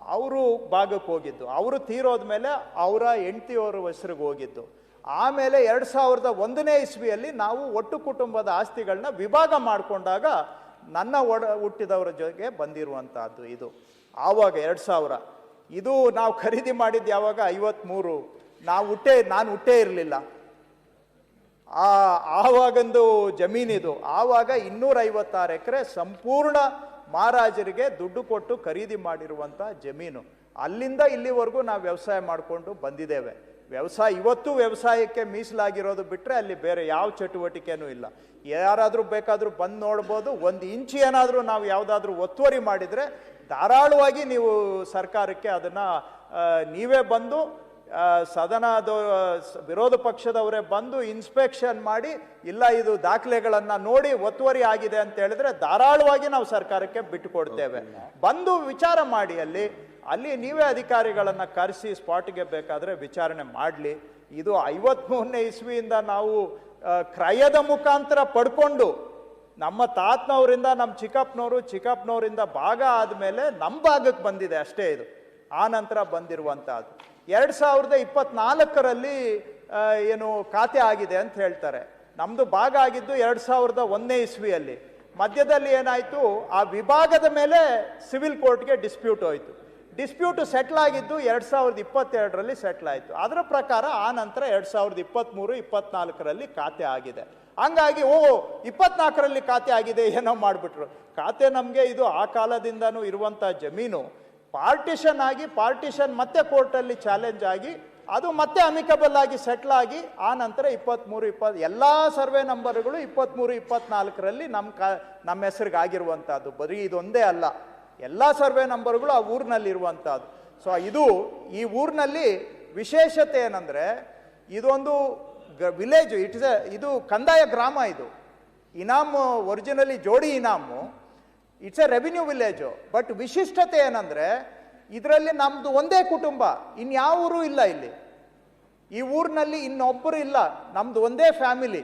ಅವರು ಭಾಗಕ್ಕೆ ಹೋಗಿದ್ದು, ಅವರು ತೀರೋದ್ಮೇಲೆ ಅವರ ಹೆಂಡತಿಯವರ ಹೆಸರಿಗೆ ಹೋಗಿದ್ದು. ಆಮೇಲೆ 2001ನೇ ಇಸ್ವಿಯಲ್ಲಿ ನಾವು ಒಟ್ಟು ಕುಟುಂಬದ ಆಸ್ತಿಗಳನ್ನ ವಿಭಾಗ ಮಾಡಿಕೊಂಡಾಗ ನನ್ನ ಹುಟ್ಟಿದವರ ಜೊತೆಗೆ ಬಂದಿರುವಂತಹದ್ದು ಇದು. ಆವಾಗ 2000 ಇದು ನಾವು ಖರೀದಿ ಮಾಡಿದ್ದು ಯಾವಾಗ 53, ನಾನು ಹುಟ್ಟೇ ಇರಲಿಲ್ಲ. ಆವಾಗಂದು ಜಮೀನಿದು. ಆವಾಗ 256 ಎಕರೆ ಸಂಪೂರ್ಣ ಮಹಾರಾಜರಿಗೆ ದುಡ್ಡು ಕೊಟ್ಟು ಖರೀದಿ ಮಾಡಿರುವಂಥ ಜಮೀನು. ಅಲ್ಲಿಂದ ಇಲ್ಲಿವರೆಗೂ ನಾವು ವ್ಯವಸಾಯ ಮಾಡಿಕೊಂಡು ಬಂದಿದ್ದೇವೆ. ಇವತ್ತು ವ್ಯವಸಾಯಕ್ಕೆ ಮೀಸಲಾಗಿರೋದು ಬಿಟ್ಟರೆ ಅಲ್ಲಿ ಬೇರೆ ಯಾವ ಚಟುವಟಿಕೆನೂ ಇಲ್ಲ. ಯಾರಾದರೂ ಬೇಕಾದರೂ ಬಂದು ನೋಡ್ಬೋದು. 1 ಇಂಚು ಏನಾದರೂ ನಾವು ಯಾವುದಾದ್ರೂ ಒತ್ತುವರಿ ಮಾಡಿದರೆ ಧಾರಾಳವಾಗಿ ನೀವು ಸರ್ಕಾರಕ್ಕೆ ಅದನ್ನು ನೀವೇ ಬಂದು ಸದನದ ವಿರೋಧ ಪಕ್ಷದವರೇ ಬಂದು ಇನ್ಸ್ಪೆಕ್ಷನ್ ಮಾಡಿ, ಇಲ್ಲ ಇದು ದಾಖಲೆಗಳನ್ನು ನೋಡಿ ಒತ್ತುವರಿ ಆಗಿದೆ ಅಂತ ಹೇಳಿದ್ರೆ ಧಾರಾಳವಾಗಿ ನಾವು ಸರ್ಕಾರಕ್ಕೆ ಬಿಟ್ಟು ಕೊಡ್ತೇವೆ. ಬಂದು ವಿಚಾರ ಮಾಡಿ, ಅಲ್ಲಿ ನೀವೇ ಅಧಿಕಾರಿಗಳನ್ನು ಕರೆಸಿ ಸ್ಪಾಟ್ಗೆ ಬೇಕಾದರೆ ವಿಚಾರಣೆ ಮಾಡಲಿ. ಇದು 53ನೇ ಇಸ್ವಿಯಿಂದ ನಾವು ಕ್ರಯದ ಮುಖಾಂತರ ಪಡ್ಕೊಂಡು ನಮ್ಮ ತಾತನವರಿಂದ ನಮ್ಮ ಚಿಕ್ಕಪ್ಪನವರಿಂದ ಭಾಗ ಆದಮೇಲೆ ನಮ್ಮ ಭಾಗಕ್ಕೆ ಬಂದಿದೆ ಅಷ್ಟೇ. ಇದು ಆ ನಂತರ ಬಂದಿರುವಂಥದ್ದು 2024ರಲ್ಲಿ ಏನು ಖಾತೆ ಆಗಿದೆ ಅಂತ ಹೇಳ್ತಾರೆ. ನಮ್ಮದು ಭಾಗ ಆಗಿದ್ದು 2001ನೇ ಇಸ್ವಿಯಲ್ಲಿ. ಮಧ್ಯದಲ್ಲಿ ಏನಾಯಿತು, ಆ ವಿಭಾಗದ ಮೇಲೆ ಸಿವಿಲ್ ಕೋರ್ಟ್ಗೆ ಡಿಸ್ಪ್ಯೂಟ್ ಹೋಯಿತು. ಡಿಸ್ಪ್ಯೂಟ್ ಸೆಟ್ಲ್ ಆಗಿದ್ದು 2022ರಲ್ಲಿ ಸೆಟ್ಲ್ ಆಯಿತು. ಅದರ ಪ್ರಕಾರ ಆ ನಂತರ 2023-24ರಲ್ಲಿ ಖಾತೆ ಆಗಿದೆ. ಹಂಗಾಗಿ 24ರಲ್ಲಿ ಖಾತೆ ಆಗಿದೆ ಏನೋ ಮಾಡಿಬಿಟ್ರು. ಖಾತೆ ನಮಗೆ ಇದು ಆ ಕಾಲದಿಂದನೂ ಇರುವಂಥ ಜಮೀನು ಪಾರ್ಟಿಷನ್ ಮತ್ತೆ ಕೋರ್ಟಲ್ಲಿ ಚಾಲೆಂಜ್ ಆಗಿ ಅದು ಮತ್ತೆ ಅಮಿಕಬಲ್ ಆಗಿ ಸೆಟ್ಲ್ ಆಗಿ ಆ ನಂತರ 23-20 ಎಲ್ಲ ಸರ್ವೆ ನಂಬರ್ಗಳು 23-24ರಲ್ಲಿ ನಮ್ಮ ಹೆಸರಿಗೆ ಆಗಿರುವಂಥದ್ದು. ಬರೀ ಇದೊಂದೇ ಅಲ್ಲ, ಎಲ್ಲ ಸರ್ವೆ ನಂಬರ್ಗಳು ಆ ಊರಿನಲ್ಲಿ ಇರುವಂಥದ್ದು. ಸೊ ಈ ಊರಿನಲ್ಲಿ ವಿಶೇಷತೆ ಏನಂದರೆ, ಇದೊಂದು ವಿಲೇಜ್, ಇದು ಕಂದಾಯ ಗ್ರಾಮ. ಇದು ಇನಾಮು ಒರಿಜಿನಲಿ ಜೋಡಿ ಇನಾಮು, it's a revenue village. But ವಿಶಿಷ್ಟತೆ ಏನಂದರೆ, ಇದರಲ್ಲಿ ನಮ್ಮದು ಒಂದೇ ಕುಟುಂಬ, ಇನ್ಯಾವರೂ ಇಲ್ಲ ಇಲ್ಲಿ. ಈ ಊರಿನಲ್ಲಿ ಇನ್ನೊಬ್ಬರು ಇಲ್ಲ, ನಮ್ದು ಒಂದೇ ಫ್ಯಾಮಿಲಿ.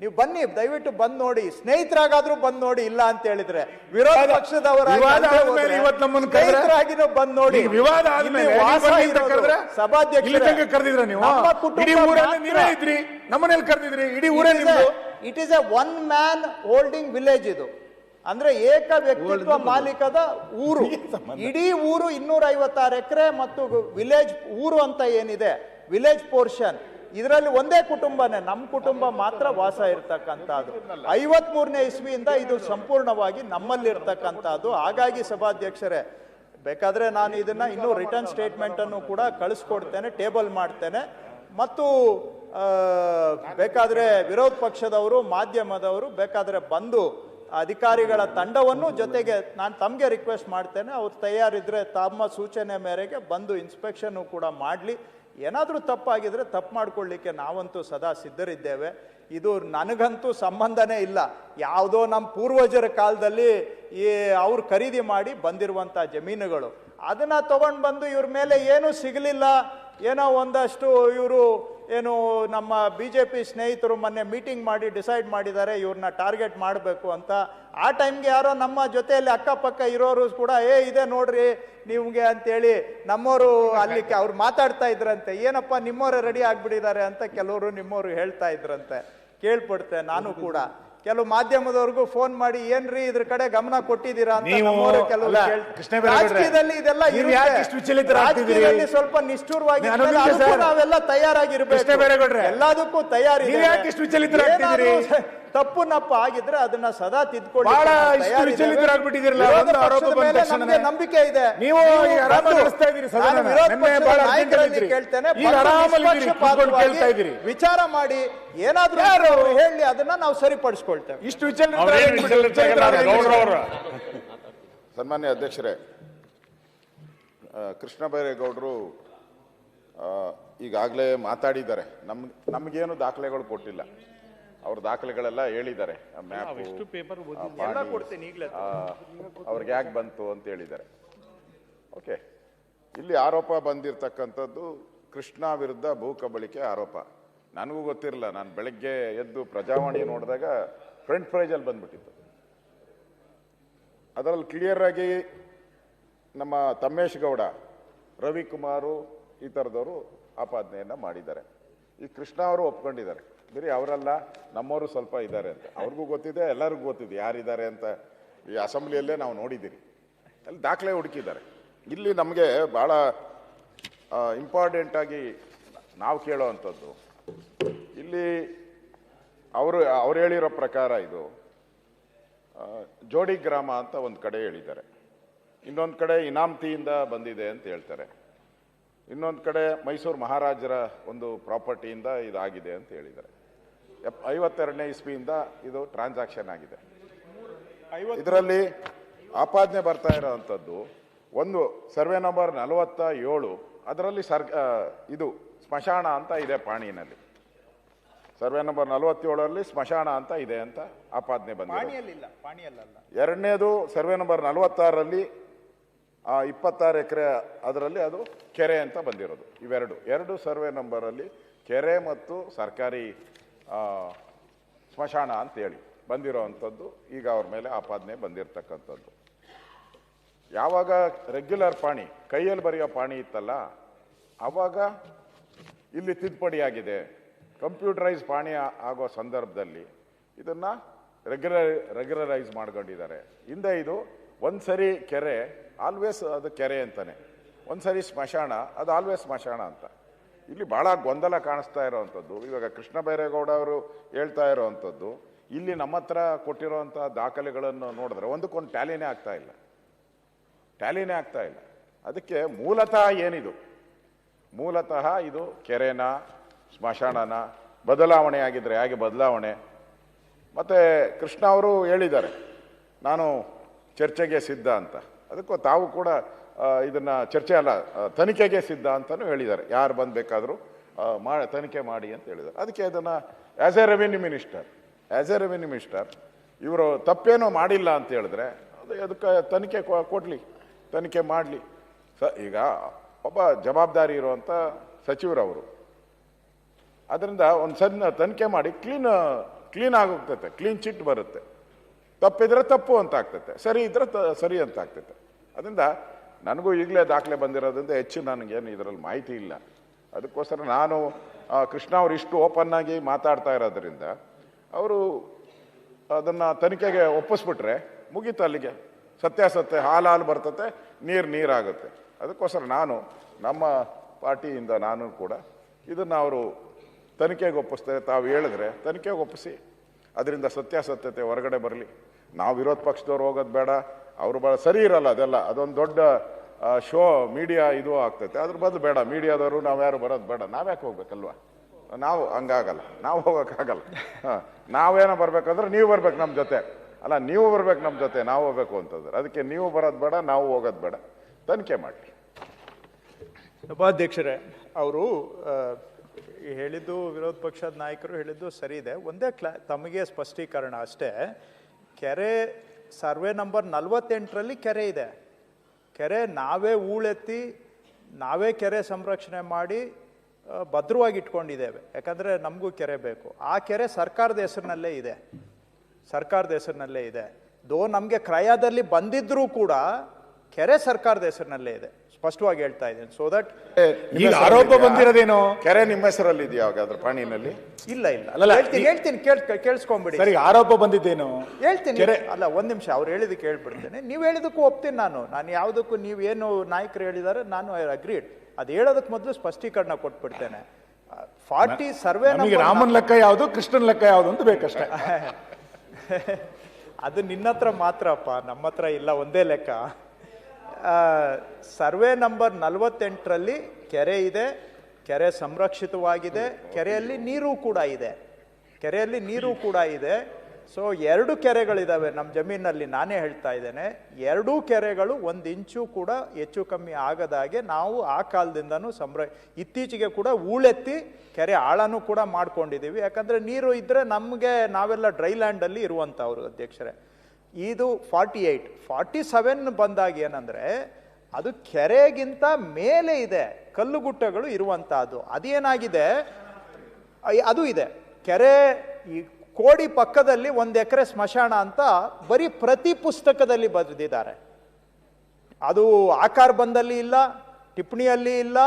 ನೀವು ಬನ್ನಿ, ದಯವಿಟ್ಟು ಬಂದು ನೋಡಿ, ಸ್ನೇಹಿತರಾಗಾದ್ರೂ ಬಂದು ನೋಡಿ. ಇಲ್ಲ ಅಂತ ಹೇಳಿದ್ರೆ ವಿರೋಧ ಪಕ್ಷದವರಾಗಿನೂ ಬಂದು ನೋಡಿ. It is A 1 man holding village. ಇದು ಅಂದ್ರೆ ಏಕ ವ್ಯಕ್ತಿತ್ವ ಮಾಲೀಕದ ಊರು. ಇಡೀ ಊರು 256 ಎಕರೆ ಮತ್ತು ವಿಲೇಜ್ ಊರು ಅಂತ ಏನಿದೆ, ವಿಲೇಜ್ ಪೋರ್ಷನ್, ಇದರಲ್ಲಿ ಒಂದೇ ಕುಟುಂಬನೇ, ನಮ್ಮ ಕುಟುಂಬ ಮಾತ್ರ ವಾಸ ಇರ್ತಕ್ಕಂಥದ್ದು. 53ನೇ ಇಸ್ವಿಯಿಂದ ಇದು ಸಂಪೂರ್ಣವಾಗಿ ನಮ್ಮಲ್ಲಿರ್ತಕ್ಕಂಥದ್ದು. ಹಾಗಾಗಿ ಸಭಾಧ್ಯಕ್ಷರೇ, ಬೇಕಾದ್ರೆ ನಾನು ಇದನ್ನ ಇನ್ನೂ ರಿಟರ್ನ್ ಸ್ಟೇಟ್ಮೆಂಟ್ ಅನ್ನು ಕೂಡ ಕಳಿಸ್ಕೊಡ್ತೇನೆ, ಟೇಬಲ್ ಮಾಡ್ತೇನೆ. ಮತ್ತು ಬೇಕಾದ್ರೆ ವಿರೋಧ ಪಕ್ಷದವರು, ಮಾಧ್ಯಮದವರು ಬೇಕಾದ್ರೆ ಬಂದು ಅಧಿಕಾರಿಗಳ ತಂಡವನ್ನು ಜೊತೆಗೆ ನಾನು ತಮಗೆ ರಿಕ್ವೆಸ್ಟ್ ಮಾಡ್ತೇನೆ, ಅವ್ರು ತಯಾರಿದ್ರೆ ತಮ್ಮ ಸೂಚನೆ ಮೇರೆಗೆ ಬಂದು ಇನ್ಸ್ಪೆಕ್ಷನ್ನು ಕೂಡ ಮಾಡಲಿ. ಏನಾದರೂ ತಪ್ಪಾಗಿದ್ರೆ ತಪ್ಪು ಮಾಡ್ಕೊಳ್ಳಿಕ್ಕೆ ನಾವಂತೂ ಸದಾ ಸಿದ್ಧರಿದ್ದೇವೆ. ಇದು ನನಗಂತೂ ಸಂಬಂಧನೇ ಇಲ್ಲ. ಯಾವುದೋ ನಮ್ಮ ಪೂರ್ವಜರ ಕಾಲದಲ್ಲಿ ಅವ್ರು ಖರೀದಿ ಮಾಡಿ ಬಂದಿರುವಂಥ ಜಮೀನುಗಳು, ಅದನ್ನು ತೊಗೊಂಡು ಬಂದು ಇವ್ರ ಮೇಲೆ ಏನೂ ಸಿಗಲಿಲ್ಲ, ಏನೋ ಒಂದಷ್ಟು ಇವರು ಏನು ನಮ್ಮ BJP ಸ್ನೇಹಿತರು ಮೊನ್ನೆ ಮೀಟಿಂಗ್ ಮಾಡಿ ಡಿಸೈಡ್ ಮಾಡಿದ್ದಾರೆ ಇವ್ರನ್ನ ಟಾರ್ಗೆಟ್ ಮಾಡಬೇಕು ಅಂತ. ಆ ಟೈಮ್ಗೆ ಯಾರೋ ನಮ್ಮ ಜೊತೆಯಲ್ಲಿ ಅಕ್ಕಪಕ್ಕ ಇರೋರು ಕೂಡ ಇದೆ ನೋಡ್ರಿ ನಿಮಗೆ ಅಂತೇಳಿ ನಮ್ಮವರು ಅಲ್ಲಿ ಅವ್ರು ಮಾತಾಡ್ತಾ ಇದ್ರಂತೆ. ಏನಪ್ಪ ನಿಮ್ಮವರೇ ರೆಡಿ ಆಗಿಬಿಟ್ಟಿದ್ದಾರೆ ಅಂತ ಕೆಲವರು ನಿಮ್ಮವರು ಹೇಳ್ತಾ ಇದ್ರಂತೆ. ಕೇಳ್ಪಡ್ತೆ ನಾನು ಕೂಡ ಕೆಲವು ಮಾಧ್ಯಮದವ್ರಿಗೂ ಫೋನ್ ಮಾಡಿ ಏನ್ರಿ ಇದ್ರ ಕಡೆ ಗಮನ ಕೊಟ್ಟಿದ್ದೀರಾ ಅಂತ ನೀವು ನಮ್ಮವರು ಕೆಲವು ಅಲ್ಲ, ಕೃಷ್ಣ ಬೈರೇಗೌಡ್ರೆ, ರಾಜಕೀಯದಲ್ಲಿ ಇದೆಲ್ಲ ನೀವು ಇರುತ್ತೆ. ಯಾಕೆ ಇಷ್ಟು ವಿಚಲಿತರಾಗ್ತಿದ್ದೀರಿ? ರಾಜಕೀಯದಲ್ಲಿ ಸ್ವಲ್ಪ ನಿಷ್ಠುರವಾಗಿ ನಾನು ನಿಮಿಷ ಅದಕ್ಕೂ ಸರ್. ನಾವೆಲ್ಲ ತಯಾರಾಗಿರ್ಬೇಕು. ಕೃಷ್ಣ ಬೈರೇಗೌಡ್ರೆ, ಎಲ್ಲದಕ್ಕೂ ತಯಾರಿ. ನೀವು ಯಾಕೆ ಇಷ್ಟು ವಿಚಲಿತರಾಗ್ತಿದ್ದೀರಿ? ತಪ್ಪು ನಪ್ಪ ಆಗಿದ್ರೆ ಅದನ್ನ ಸದಾ ತಿದ್ಕೊಳ್ಳಿ. ಬಹಳ ಇಷ್ಟು ವಿಚಲಿತರಾಗ್ಬಿಟ್ಟಿದ್ದೀರಲ್ಲ, ಒಂದು ಆರೋಪ ಬಂದ ತಕ್ಷಣನೇ. ನಂಬಿಕೆ ಇದೆ. ನೀವು ಈಗ ಆರಾಮಾಗಿ ನಡೆಸ್ತಾ ಇದ್ದೀರಿ ಸದನನ. ನಿನ್ನೆ ಬಹಳ ಅರ್ಜೆಂಟ್ ಇದ್ರಿ. ಈಗ ಆರಾಮಲ್ಲಿ ಇದ್ದೀರಿ, ಕೂತ್ಕೊಂಡು ಕೇಳ್ತಾ ಇದ್ದೀರಿ. ವಿಚಾರ ಮಾಡಿ ಏನಾದ್ರೂ ಹೇಳಿ ಅದನ್ನ ನಾವು ಸರಿಪಡಿಸ್ಕೊಳ್ತೇವೆ. ಇಷ್ಟು ವಿಚಲಿತರಾಗ್ಬಿಟ್ಟಿದ್ದೀರಿ. ಸನ್ಮಾನ್ಯ ಅಧ್ಯಕ್ಷರೇ, ಕೃಷ್ಣ ಬೈರೇಗೌಡರು ಈಗಾಗಲೇ ಮಾತಾಡಿದ್ದಾರೆ. ನಮಗೇನು ದಾಖಲೆಗಳು ಕೊಟ್ಟಿಲ್ಲ. ಅವ್ರ ದಾಖಲೆಗಳೆಲ್ಲ ಹೇಳಿದ್ದಾರೆ. ಅವ್ರಿಗೆ ಯಾಕೆ ಬಂತು ಅಂತ ಹೇಳಿದ್ದಾರೆ. ಓಕೆ, ಇಲ್ಲಿ ಆರೋಪ ಬಂದಿರತಕ್ಕಂಥದ್ದು ಕೃಷ್ಣ ವಿರುದ್ಧ ಭೂ ಕಬಳಿಕೆ ಆರೋಪ. ನನಗೂ ಗೊತ್ತಿರಲಿಲ್ಲ. ನಾನು ಬೆಳಗ್ಗೆ ಎದ್ದು ಪ್ರಜಾವಾಣಿ ನೋಡಿದಾಗ ಫ್ರಂಟ್ ಪೇಜಲ್ಲಿ ಬಂದ್ಬಿಟ್ಟಿತ್ತು. ಅದರಲ್ಲಿ ಕ್ಲಿಯರ್ ಆಗಿ ನಮ್ಮ ತಮ್ಮೇಶ್ ಗೌಡ, ರವಿಕುಮಾರು ಈ ಥರದವರು ಆಪಾದನೆಯನ್ನು ಮಾಡಿದ್ದಾರೆ. ಈ ಕೃಷ್ಣ ಅವರು ಒಪ್ಕೊಂಡಿದ್ದಾರೆ. ಬರೀ ಅವರಲ್ಲ, ನಮ್ಮವರು ಸ್ವಲ್ಪ ಇದ್ದಾರೆ ಅಂತ ಅವ್ರಿಗೂ ಗೊತ್ತಿದೆ, ಎಲ್ಲರಿಗೂ ಗೊತ್ತಿದೆ ಯಾರಿದ್ದಾರೆ ಅಂತ. ಈ ಅಸೆಂಬ್ಲಿಯಲ್ಲೇ ನಾವು ನೋಡಿದ್ದೀರಿ. ಅಲ್ಲಿ ದಾಖಲೆ ಹುಡುಕಿದ್ದಾರೆ. ಇಲ್ಲಿ ನಮಗೆ ಭಾಳ ಇಂಪಾರ್ಟೆಂಟಾಗಿ ನಾವು ಕೇಳೋವಂಥದ್ದು, ಇಲ್ಲಿ ಅವ್ರು ಹೇಳಿರೋ ಪ್ರಕಾರ ಇದು ಜೋಡಿ ಗ್ರಾಮ ಅಂತ ಒಂದು ಕಡೆ ಹೇಳಿದ್ದಾರೆ. ಇನ್ನೊಂದು ಕಡೆ ಇನಾಮ್ತಿಯಿಂದ ಬಂದಿದೆ ಅಂತ ಹೇಳ್ತಾರೆ. ಇನ್ನೊಂದು ಕಡೆ ಮೈಸೂರು ಮಹಾರಾಜರ ಒಂದು ಪ್ರಾಪರ್ಟಿಯಿಂದ ಇದಾಗಿದೆ ಅಂತ ಹೇಳಿದ್ದಾರೆ. 52ನೇ ಇಸ್ವಿಯಿಂದ ಇದು ಟ್ರಾನ್ಸಾಕ್ಷನ್ ಆಗಿದೆ. ಇದರಲ್ಲಿ ಆಪಾದನೆ ಬರ್ತಾ ಇರೋವಂಥದ್ದು ಒಂದು ಸರ್ವೆ ನಂಬರ್ 47, ಅದರಲ್ಲಿ ಇದು ಸ್ಮಶಾನ ಅಂತ ಇದೆ ಪಾಣಿನಲ್ಲಿ. ಸರ್ವೆ ನಂಬರ್ 47ರಲ್ಲಿ ಸ್ಮಶಾನ ಅಂತ ಇದೆ ಅಂತ ಆಪಾದನೆ ಬಂದಿದೆ. ಎರಡನೇದು ಸರ್ವೆ ನಂಬರ್ 46ರಲ್ಲಿ 26 ಎಕರೆ, ಅದರಲ್ಲಿ ಅದು ಕೆರೆ ಅಂತ ಬಂದಿರೋದು. ಎರಡು ಸರ್ವೆ ನಂಬರಲ್ಲಿ ಕೆರೆ ಮತ್ತು ಸರ್ಕಾರಿ ಸ್ಮಶಾನ ಅಂತೇಳಿ ಬಂದಿರೋ ಅಂಥದ್ದು ಈಗ ಅವ್ರ ಮೇಲೆ ಆಪಾದನೆ ಬಂದಿರತಕ್ಕಂಥದ್ದು. ಯಾವಾಗ ರೆಗ್ಯುಲರ್ ಪಾಣಿ, ಕೈಯಲ್ಲಿ ಬರೆಯೋ ಪಾಣಿ ಇತ್ತಲ್ಲ, ಆವಾಗ ಇಲ್ಲಿ ತಿದ್ದುಪಡಿಯಾಗಿದೆ. ಕಂಪ್ಯೂಟರೈಸ್ ಪಾಣಿ ಆಗೋ ಸಂದರ್ಭದಲ್ಲಿ ಇದನ್ನು ರೆಗ್ಯುಲರೈಸ್ ಮಾಡ್ಕೊಂಡಿದ್ದಾರೆ. ಹಿಂದೆ ಇದು ಒಂದು ಸರಿ ಕೆರೆ ಆಲ್ವೇಸ್ ಅದು ಕೆರೆ ಅಂತಾನೆ, ಒಂದು ಸರಿ ಸ್ಮಶಾನ ಅದು ಆಲ್ವೇಸ್ ಸ್ಮಶಾನ ಅಂತ. ಇಲ್ಲಿ ಭಾಳ ಗೊಂದಲ ಕಾಣಿಸ್ತಾ ಇರೋವಂಥದ್ದು. ಇವಾಗ ಕೃಷ್ಣ ಬೈರೇಗೌಡ ಅವರು ಹೇಳ್ತಾ ಇರೋವಂಥದ್ದು, ಇಲ್ಲಿ ನಮ್ಮ ಹತ್ರ ಕೊಟ್ಟಿರೋವಂಥ ದಾಖಲೆಗಳನ್ನು ನೋಡಿದ್ರೆ ಒಂದಕ್ಕೊಂದು ಟ್ಯಾಲಿನೇ ಆಗ್ತಾ ಇಲ್ಲ. ಅದಕ್ಕೆ ಮೂಲತಃ ಏನಿದು, ಮೂಲತಃ ಇದು ಕೆರೆನ ಸ್ಮಶಾನನ, ಬದಲಾವಣೆ ಆಗಿದ್ರೆ ಹೇಗೆ ಬದಲಾವಣೆ. ಮತ್ತು ಕೃಷ್ಣ ಅವರು ಹೇಳಿದ್ದಾರೆ ನಾನು ಚರ್ಚೆಗೆ ಸಿದ್ಧ ಅಂತ. ಅದಕ್ಕೂ ತಾವು ಕೂಡ ಇದನ್ನು ಚರ್ಚೆ ಅಲ್ಲ, ತನಿಖೆಗೆ ಸಿದ್ಧ ಅಂತಲೂ ಹೇಳಿದ್ದಾರೆ. ಯಾರು ಬಂದು ತನಿಖೆ ಮಾಡಿ ಅಂತ ಹೇಳಿದ್ದಾರೆ. ಅದಕ್ಕೆ ಇದನ್ನು ಆ್ಯಸ್ ಎ ರೆವಿನ್ಯೂ ಮಿನಿಸ್ಟರ್ ಇವರು ತಪ್ಪೇನೋ ಮಾಡಿಲ್ಲ ಅಂತ ಹೇಳಿದ್ರೆ ಅದಕ್ಕೆ ತನಿಖೆ ಮಾಡಲಿ. ಈಗ ಒಬ್ಬ ಜವಾಬ್ದಾರಿ ಇರುವಂಥ ಸಚಿವರವರು, ಅದರಿಂದ ಒಂದು ಸಣ್ಣ ತನಿಖೆ ಮಾಡಿ ಕ್ಲೀನ್ ಆಗೋಗ್ತೈತೆ, ಕ್ಲೀನ್ ಚಿಟ್ ಬರುತ್ತೆ. ತಪ್ಪಿದ್ರೆ ತಪ್ಪು ಅಂತ ಆಗ್ತೈತೆ, ಸರಿ ಇದ್ರೆ ಸರಿ ಅಂತ ಆಗ್ತೈತೆ. ಅದರಿಂದ ನನಗೂ ಈಗಲೇ ದಾಖಲೆ ಬಂದಿರೋದ್ರಿಂದ ಹೆಚ್ಚು ನನಗೇನು ಇದರಲ್ಲಿ ಮಾಹಿತಿ ಇಲ್ಲ. ಅದಕ್ಕೋಸ್ಕರ ನಾನು ಕೃಷ್ಣ ಅವರು ಇಷ್ಟು ಓಪನ್ ಆಗಿ ಮಾತಾಡ್ತಾ ಇರೋದ್ರಿಂದ ಅವರು ಅದನ್ನು ತನಿಖೆಗೆ ಒಪ್ಪಿಸ್ಬಿಟ್ರೆ ಮುಗೀತು, ಅಲ್ಲಿಗೆ ಸತ್ಯಾಸತ್ಯ ಹಾಲು ಬರ್ತತೆ, ನೀರಾಗುತ್ತೆ. ಅದಕ್ಕೋಸ್ಕರ ನಾನು ನಮ್ಮ ಪಾರ್ಟಿಯಿಂದ ನಾನು ಕೂಡ ಇದನ್ನು ಅವರು ತನಿಖೆಗೆ ಒಪ್ಪಿಸ್ತೇವೆ. ತಾವು ಹೇಳಿದ್ರೆ ತನಿಖೆಗೆ ಒಪ್ಪಿಸಿ, ಅದರಿಂದ ಸತ್ಯಾಸತ್ಯತೆ ಹೊರಗಡೆ ಬರಲಿ. ನಾವು ವಿರೋಧ ಪಕ್ಷದವ್ರು ಹೋಗೋದು ಬೇಡ, ಅವರು ಸರಿ ಇರಲ್ಲ ಅದೆಲ್ಲ. ಅದೊಂದು ದೊಡ್ಡ ಶೋ ಮೀಡಿಯಾ ಇದು ಆಗ್ತೈತೆ. ಅದ್ರ ಬದಲು ಬೇಡ, ಮೀಡಿಯಾದವರು ನಾವು ಯಾರು ಬರೋದು ಬೇಡ. ನಾವ್ಯಾಕೆ ಹೋಗ್ಬೇಕಲ್ವಾ? ನಾವು ಹಂಗಾಗಲ್ಲ, ನಾವು ಹೋಗೋಕ್ಕಾಗಲ್ಲ. ನಾವೇನೋ ಬರ್ಬೇಕಂದ್ರೆ ನೀವು ಬರ್ಬೇಕು ನಮ್ಮ ಜೊತೆ, ಅಲ್ಲ ನೀವು ಬರ್ಬೇಕು ನಮ್ಮ ಜೊತೆ, ನಾವು ಹೋಗ್ಬೇಕು ಅಂತಂದ್ರೆ. ಅದಕ್ಕೆ ನೀವು ಬರೋದು ಬೇಡ, ನಾವು ಹೋಗೋದು ಬೇಡ, ತನಿಖೆ ಮಾಡಿ. ಸಭಾಧ್ಯಕ್ಷರೇ, ಅವರು ಹೇಳಿದ್ದು, ವಿರೋಧ ಪಕ್ಷದ ನಾಯಕರು ಹೇಳಿದ್ದು ಸರಿ ಇದೆ. ಒಂದೇ ತಮಗೆ ಸ್ಪಷ್ಟೀಕರಣ ಅಷ್ಟೇ. ಕೆರೆ ಸರ್ವೆ ನಂಬರ್ 48ರಲ್ಲಿ ಕೆರೆ ಇದೆ. ಕೆರೆ ನಾವೇ ಹೂಳೆತ್ತಿ ನಾವೇ ಕೆರೆ ಸಂರಕ್ಷಣೆ ಮಾಡಿ ಭದ್ರವಾಗಿ ಇಟ್ಕೊಂಡಿದ್ದೇವೆ. ಯಾಕಂದರೆ ನಮಗೂ ಕೆರೆ ಬೇಕು. ಆ ಕೆರೆ ಸರ್ಕಾರದ ಹೆಸರಿನಲ್ಲೇ ಇದೆ. ನಮಗೆ ಕ್ರಯದಲ್ಲಿ ಬಂದಿದ್ರೂ ಕೂಡ ಕೆರೆ ಸರ್ಕಾರದ ಹೆಸರಿನಲ್ಲೇ ಇದೆ. ಸ್ಪಷ್ಟವಾಗಿ ಹೇಳ್ತಾ ಇದ್ದೀನಿ. ಸೊ ದಟ್ ಈಗ ಆರೋಪ ಬಂದಿರೋದೇನು? ಕೆರೆ ನಿಮ್ಮ ಹೆಸರಲ್ಲಿ ಇದೆಯಾ ಅದ್ರ ಪಾಣಿನಲ್ಲಿ? ಇಲ್ಲ ಅಲ್ಲಲ್ಲ, ಹೇಳ್ತೀನಿ ಕೇಳಿಸ್ಕೊಂಬಿಡಿ. ಸರಿ, ಆರೋಪ ಬಂದಿದ್ದೇನು ಹೇಳ್ತೀನಿ. ಅಲ್ಲ, ಒಂದ್ ನಿಮಿಷ, ಅವ್ರು ಹೇಳಿದಕ್ಕೆ ಹೇಳ್ಬಿಡ್ತೇನೆ. ನೀವು ಹೇಳಿದಕ್ಕೂ ಒಪ್ತೀನಿ ನಾನು ಯಾವುದಕ್ಕೂ ನೀವೇನು ನಾಯಕರು ಹೇಳಿದ್ದಾರೆ ನಾನು ಐ ಅಗ್ರೀಡ್. ಅದು ಹೇಳೋದಕ್ಕೆ ಮೊದಲು ಸ್ಪಷ್ಟೀಕರಣ ಕೊಟ್ಬಿಡ್ತೇನೆ. 40 ಸರ್ವೆ ನಮಗೆ ರಾಮನ್ ಲೆಕ್ಕ ಯಾವುದು, ಕೃಷ್ಣನ್ ಲೆಕ್ಕ ಯಾವುದು ಅಂತ ಬೇಕಷ್ಟೇ. ಅದು ನಿನ್ನ ಹತ್ರ ಮಾತ್ರಪ್ಪ, ನಮ್ಮ ಹತ್ರ ಇಲ್ಲ, ಒಂದೇ ಲೆಕ್ಕ. ಸರ್ವೆ ನಂಬರ್ 48ರಲ್ಲಿ ಕೆರೆ ಇದೆ, ಕೆರೆ ಸಂರಕ್ಷಿತವಾಗಿದೆ, ಕೆರೆಯಲ್ಲಿ ನೀರು ಕೂಡ ಇದೆ. ಸೊ 2 ಕೆರೆಗಳಿದಾವೆ ನಮ್ಮ ಜಮೀನಲ್ಲಿ. ನಾನೇ ಹೇಳ್ತಾ ಇದ್ದೇನೆ, 2 ಕೆರೆಗಳು 1 ಇಂಚು ಕೂಡ ಹೆಚ್ಚು ಕಮ್ಮಿ ಆಗದಾಗೆ ನಾವು ಆ ಕಾಲದಿಂದನೂ ಇತ್ತೀಚೆಗೆ ಕೂಡ ಹೂಳೆತ್ತಿ ಕೆರೆ ಆಳನೂ ಕೂಡ ಮಾಡ್ಕೊಂಡಿದ್ದೀವಿ. ಯಾಕಂದರೆ ನೀರು ಇದ್ದರೆ ನಾವೆಲ್ಲ ಡ್ರೈ ಲ್ಯಾಂಡಲ್ಲಿ ಇರುವಂಥವ್ರು ಅಧ್ಯಕ್ಷರೇ. ಇದು 47 ಬಂದಾಗ ಏನಂದರೆ ಅದು ಕೆರೆಗಿಂತ ಮೇಲೆ ಇದೆ, ಕಲ್ಲುಗುಟ್ಟಗಳು ಇರುವಂಥದ್ದು. ಅದೇನಾಗಿದೆ, ಅದು ಇದೆ. ಕೆರೆ ಈ ಕೋಡಿ ಪಕ್ಕದಲ್ಲಿ 1 ಎಕರೆ ಸ್ಮಶಾನ ಅಂತ ಬರೀ ಪ್ರತಿ ಪುಸ್ತಕದಲ್ಲಿ ಬರೆದಿದ್ದಾರೆ. ಅದು ಆಕಾರ ಬಂದಲ್ಲಿ ಇಲ್ಲ, ಟಿಪ್ಪಣಿಯಲ್ಲಿ ಇಲ್ಲ,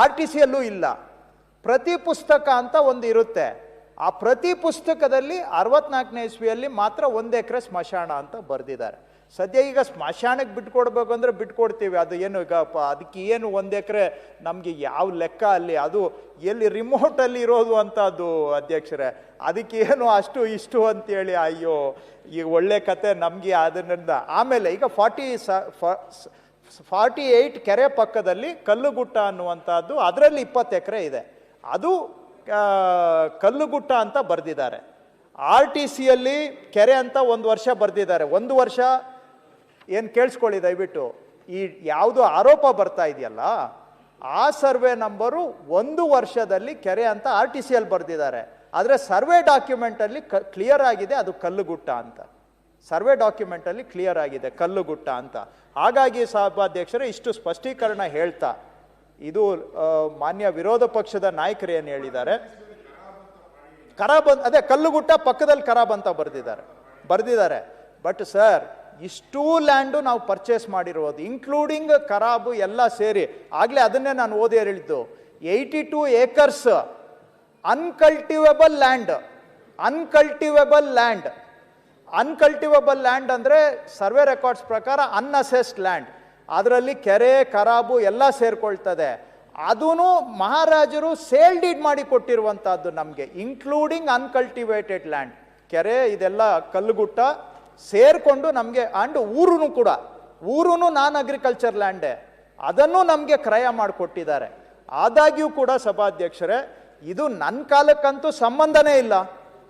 RTCಯಲ್ಲೂ ಇಲ್ಲ. ಪ್ರತಿ ಪುಸ್ತಕ ಅಂತ ಒಂದು ಇರುತ್ತೆ. ಆ ಪ್ರತಿ ಪುಸ್ತಕದಲ್ಲಿ 64ನೇ ಇಸ್ವಿಯಲ್ಲಿ ಮಾತ್ರ 1 ಎಕರೆ ಸ್ಮಶಾನ ಅಂತ ಬರೆದಿದ್ದಾರೆ. ಸದ್ಯ ಈಗ ಸ್ಮಶಾನಕ್ಕೆ ಬಿಟ್ಕೊಡ್ಬೇಕು ಅಂದರೆ ಬಿಟ್ಕೊಡ್ತೀವಿ. ಅದು ಏನು ಈಗ ಅದಕ್ಕೆ ಏನು 1 ಎಕರೆ ನಮಗೆ ಯಾವ ಲೆಕ್ಕ ಅಲ್ಲಿ, ಅದು ಎಲ್ಲಿ ರಿಮೋಟಲ್ಲಿ ಇರೋದು ಅಂತದ್ದು ಅಧ್ಯಕ್ಷರೇ. ಅದಕ್ಕೆ ಏನು ಅಷ್ಟು ಇಷ್ಟು ಅಂತೇಳಿ ಅಯ್ಯೋ ಈಗ ಒಳ್ಳೆ ಕತೆ ನಮಗೆ ಅದರಿಂದ. ಆಮೇಲೆ ಈಗ 48 ಕೆರೆ ಪಕ್ಕದಲ್ಲಿ ಕಲ್ಲುಗುಟ್ಟ ಅನ್ನುವಂಥದ್ದು, ಅದರಲ್ಲಿ 20 ಎಕರೆ ಇದೆ. ಅದು ಕಲ್ಲುಗುಟ್ಟ ಅಂತ ಬರೆದಿದ್ದಾರೆ. RTCಯಲ್ಲಿ ಕೆರೆ ಅಂತ 1 ವರ್ಷ ಬರೆದಿದ್ದಾರೆ. 1 ವರ್ಷ ಏನು ಕೇಳಿಸ್ಕೊಳ್ಳಿ ದಯವಿಟ್ಟು, ಈ ಯಾವುದು ಆರೋಪ ಬರ್ತಾ ಇದೆಯಲ್ಲ ಆ ಸರ್ವೆ ನಂಬರು 1 ವರ್ಷದಲ್ಲಿ ಕೆರೆ ಅಂತ RTCಯಲ್ಲಿ ಬರೆದಿದ್ದಾರೆ. ಆದರೆ ಸರ್ವೆ ಡಾಕ್ಯುಮೆಂಟಲ್ಲಿ ಕ್ಲಿಯರ್ ಆಗಿದೆ ಅದು ಕಲ್ಲುಗುಟ್ಟ ಅಂತ. ಸರ್ವೆ ಡಾಕ್ಯುಮೆಂಟಲ್ಲಿ ಕ್ಲಿಯರ್ ಆಗಿದೆ ಕಲ್ಲುಗುಟ್ಟ ಅಂತ. ಹಾಗಾಗಿ ಸಭಾಧ್ಯಕ್ಷರೇ ಇಷ್ಟು ಸ್ಪಷ್ಟೀಕರಣ ಹೇಳ್ತಾ, ಇದು ಮಾನ್ಯ ವಿರೋಧ ಪಕ್ಷದ ನಾಯಕರು ಏನು ಹೇಳಿದ್ದಾರೆ, ಅದೇ ಕಲ್ಲುಗುಟ್ಟ ಪಕ್ಕದಲ್ಲಿ ಖರಾಬ್ ಅಂತ ಬರೆದಿದ್ದಾರೆ. ಬಟ್ ಸರ್, ಇಷ್ಟೂ ಲ್ಯಾಂಡು ನಾವು ಪರ್ಚೇಸ್ ಮಾಡಿರೋದು ಇನ್ಕ್ಲೂಡಿಂಗ್ ಖರಾಬು ಎಲ್ಲ ಸೇರಿ, ಆಗಲೇ ಅದನ್ನೇ ನಾನು ಓದಿ ಹೇಳಿದ್ದು, 82 acres ಅನ್ಕಲ್ಟಿವೇಬಲ್ ಲ್ಯಾಂಡ್ ಅಂದರೆ ಸರ್ವೆ ರೆಕಾರ್ಡ್ಸ್ ಪ್ರಕಾರ ಅನ್ಅಸೆಸ್ಡ್ ಲ್ಯಾಂಡ್. ಅದರಲ್ಲಿ ಕೆರೆ ಖರಾಬು ಎಲ್ಲ ಸೇರ್ಕೊಳ್ತದೆ. ಅದೂ ಮಹಾರಾಜರು ಸೇಲ್ ಡೀಡ್ ಮಾಡಿ ಕೊಟ್ಟಿರುವಂತಹದ್ದು ನಮಗೆ, ಇನ್ಕ್ಲೂಡಿಂಗ್ ಅನ್ಕಲ್ಟಿವೇಟೆಡ್ ಲ್ಯಾಂಡ್. ಕೆರೆ ಇದೆಲ್ಲ ಕಲ್ಲುಗುಟ್ಟ ಸೇರ್ಕೊಂಡು ನಮಗೆ, ಅಂಡ್ ಊರೂ ನಾನ್ ಅಗ್ರಿಕಲ್ಚರ್ ಲ್ಯಾಂಡೇ, ಅದನ್ನು ನಮಗೆ ಕ್ರಯ ಮಾಡಿಕೊಟ್ಟಿದ್ದಾರೆ. ಆದಾಗ್ಯೂ ಕೂಡ ಸಭಾಧ್ಯಕ್ಷರೇ, ಇದು ನನ್ನ ಕಾಲಕ್ಕಂತೂ ಸಂಬಂಧನೇ ಇಲ್ಲ.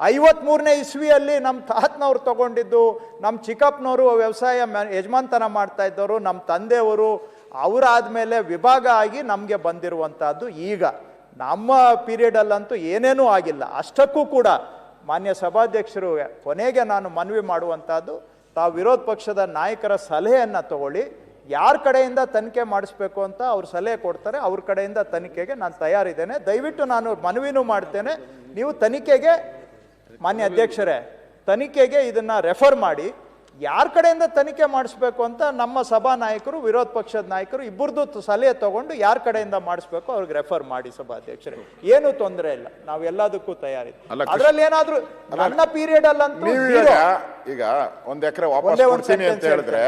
53ನೇ ಇಸ್ವಿಯಲ್ಲಿ ನಮ್ಮ ತಾತನವ್ರು ತಗೊಂಡಿದ್ದು, ನಮ್ಮ ಚಿಕ್ಕಪ್ಪನವರು ವ್ಯವಸಾಯ ಯಜಮಾನ್ತನ ಮಾಡ್ತಾ ಇದ್ದವರು, ನಮ್ಮ ತಂದೆಯವರು, ಅವರಾದ್ಮೇಲೆ ವಿಭಾಗ ಆಗಿ ನಮಗೆ ಬಂದಿರುವಂತಹದ್ದು. ಈಗ ನಮ್ಮ ಪೀರಿಯಡಲ್ಲಂತೂ ಏನೇನೂ ಆಗಿಲ್ಲ. ಅಷ್ಟಕ್ಕೂ ಕೂಡ ಮಾನ್ಯ ಸಭಾಧ್ಯಕ್ಷರು, ಕೊನೆಗೆ ನಾನು ಮನವಿ ಮಾಡುವಂತಹದ್ದು, ತಾವು ವಿರೋಧ ಪಕ್ಷದ ನಾಯಕರ ಸಲಹೆಯನ್ನು ತಗೊಳ್ಳಿ. ಯಾರ ಕಡೆಯಿಂದ ತನಿಖೆ ಮಾಡಿಸ್ಬೇಕು ಅಂತ ಅವ್ರು ಸಲಹೆ ಕೊಡ್ತಾರೆ, ಅವ್ರ ಕಡೆಯಿಂದ ತನಿಖೆಗೆ ನಾನು ತಯಾರಿದ್ದೇನೆ. ದಯವಿಟ್ಟು ನಾನು ಮನವಿನೂ ಮಾಡ್ತೇನೆ, ನೀವು ತನಿಖೆಗೆ, ಮಾನ್ಯ ಅಧ್ಯಕ್ಷರೇ, ತನಿಖೆಗೆ ಇದನ್ನ ರೆಫರ್ ಮಾಡಿ. ಯಾರ ಕಡೆಯಿಂದ ತನಿಖೆ ಮಾಡಿಸ್ಬೇಕು ಅಂತ ನಮ್ಮ ಸಭಾ ನಾಯಕರು, ವಿರೋಧ ಪಕ್ಷದ ನಾಯಕರು ಇಬ್ಬರದ್ದು ಸಲಹೆ ತಗೊಂಡು ಯಾರ ಕಡೆಯಿಂದ ಮಾಡಿಸ್ಬೇಕು ಅವ್ರಿಗೆ ರೆಫರ್ ಮಾಡಿ ಸಭಾಧ್ಯಕ್ಷರೇ. ಏನು ತೊಂದರೆ ಇಲ್ಲ, ನಾವು ಎಲ್ಲದಕ್ಕೂ ತಯಾರಿದ್ದೀವಿ. ಅದರಲ್ಲಿ ಏನಾದ್ರೂ ನನ್ನ ಪೀರಿಯಡ್ ಅಲ್ಲಂತೂ ಈಗ 1 ಎಕರೆ ವಾಪಸ್ ಕೊಡ್ತೀನಿ ಅಂತ ಹೇಳಿದ್ರೆ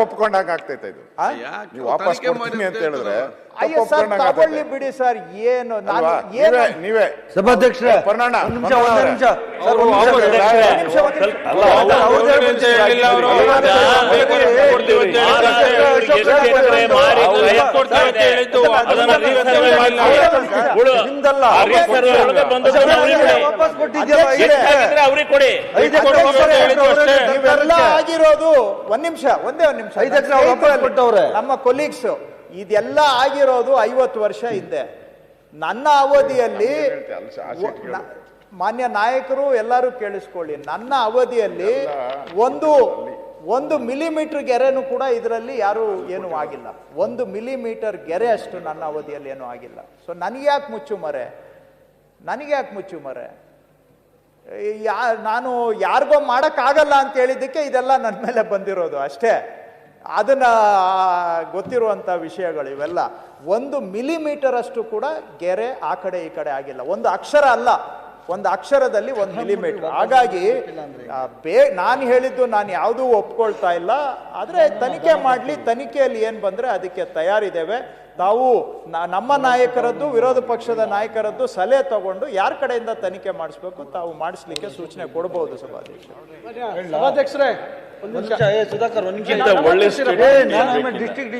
ಒಪ್ಕೊಂಡಾಗ ಆಗ್ತೈತೆ. ಇದು ನೀವು ವಾಪಸ್ ಕೊಡ್ತೀನಿ ಅಂತ ಹೇಳಿದ್ರೆ ಅಯ್ಯೋ ಸರ್, ತಗೊಳ್ಳಿ ಬಿಡಿ ಸರ್. ಏನು ನೀವೇ ಸಭಾಧ್ಯಕ್ಷರೇ, ಇವೆಲ್ಲ ಆಗಿರೋದು ಒಂದೇ ಒಂದು ನಿಮಿಷ, ನಮ್ಮ ಕೊಲೀಗ್ಸ್, ಇದೆಲ್ಲ ಆಗಿರೋದು 50 ವರ್ಷ ಹಿಂದೆ. ನನ್ನ ಅವಧಿಯಲ್ಲಿ, ಮಾನ್ಯ ನಾಯಕರು ಎಲ್ಲರೂ ಕೇಳಿಸ್ಕೊಳ್ಳಿ, ನನ್ನ ಅವಧಿಯಲ್ಲಿ ಒಂದು ಮಿಲಿಮೀಟರ್ ಗೆರೆನೂ ಕೂಡ ಇದರಲ್ಲಿ ಯಾರು ಏನೂ ಆಗಿಲ್ಲ. 1 ಮಿಲಿಮೀಟರ್ ಗೆರೆ ಅಷ್ಟು ನನ್ನ ಅವಧಿಯಲ್ಲಿ ಏನೂ ಆಗಿಲ್ಲ. ಸೊ ನನಗೆ ಯಾಕೆ ಮುಚ್ಚು ಮರೆ? ನಾನು ಯಾರಿಗೋ ಮಾಡೋಕ್ಕಾಗಲ್ಲ ಅಂತ ಹೇಳಿದ್ದಕ್ಕೆ ಇದೆಲ್ಲ ನನ್ನ ಮೇಲೆ ಬಂದಿರೋದು ಅಷ್ಟೇ. ಅದನ್ನ ಗೊತ್ತಿರುವಂಥ ವಿಷಯಗಳು ಇವೆಲ್ಲ. 1 ಮಿಲಿಮೀಟರ್ ಅಷ್ಟು ಕೂಡ ಗೆರೆ ಆ ಕಡೆ ಈ ಕಡೆ ಆಗಿಲ್ಲ. ಒಂದು ಅಕ್ಷರ ಅಲ್ಲ, ಒಂದು ಅಕ್ಷರದಲ್ಲಿ 1 ಮಿಲಿಮೀಟರ್. ಹಾಗಾಗಿ ನಾನು ಹೇಳಿದ್ದು ನಾನು ಯಾವುದೂ ಒಪ್ಕೊಳ್ತಾ ಇಲ್ಲ. ಆದರೆ ತನಿಖೆ ಮಾಡಲಿ, ತನಿಖೆಯಲ್ಲಿ ಏನು ಬಂದರೆ ಅದಕ್ಕೆ ತಯಾರಿದ್ದೇವೆ. ತಾವು ನಮ್ಮ ನಾಯಕರದ್ದು, ವಿರೋಧ ಪಕ್ಷದ ನಾಯಕರದ್ದು ಸಲಹೆ ತಗೊಂಡು ಯಾರ ಕಡೆಯಿಂದ ತನಿಖೆ ಮಾಡಿಸ್ಬೇಕು ತಾವು ಮಾಡಿಸ್ಲಿಕ್ಕೆ ಸೂಚನೆ ಕೊಡಬಹುದು. ಸಭಾಧ್ಯಕ್ಷರೇ, ಸುಧಾಕರ್, ಒಳ್ಳೆ ಡಿಸ್ಟ್ರಿಕ್ಟ್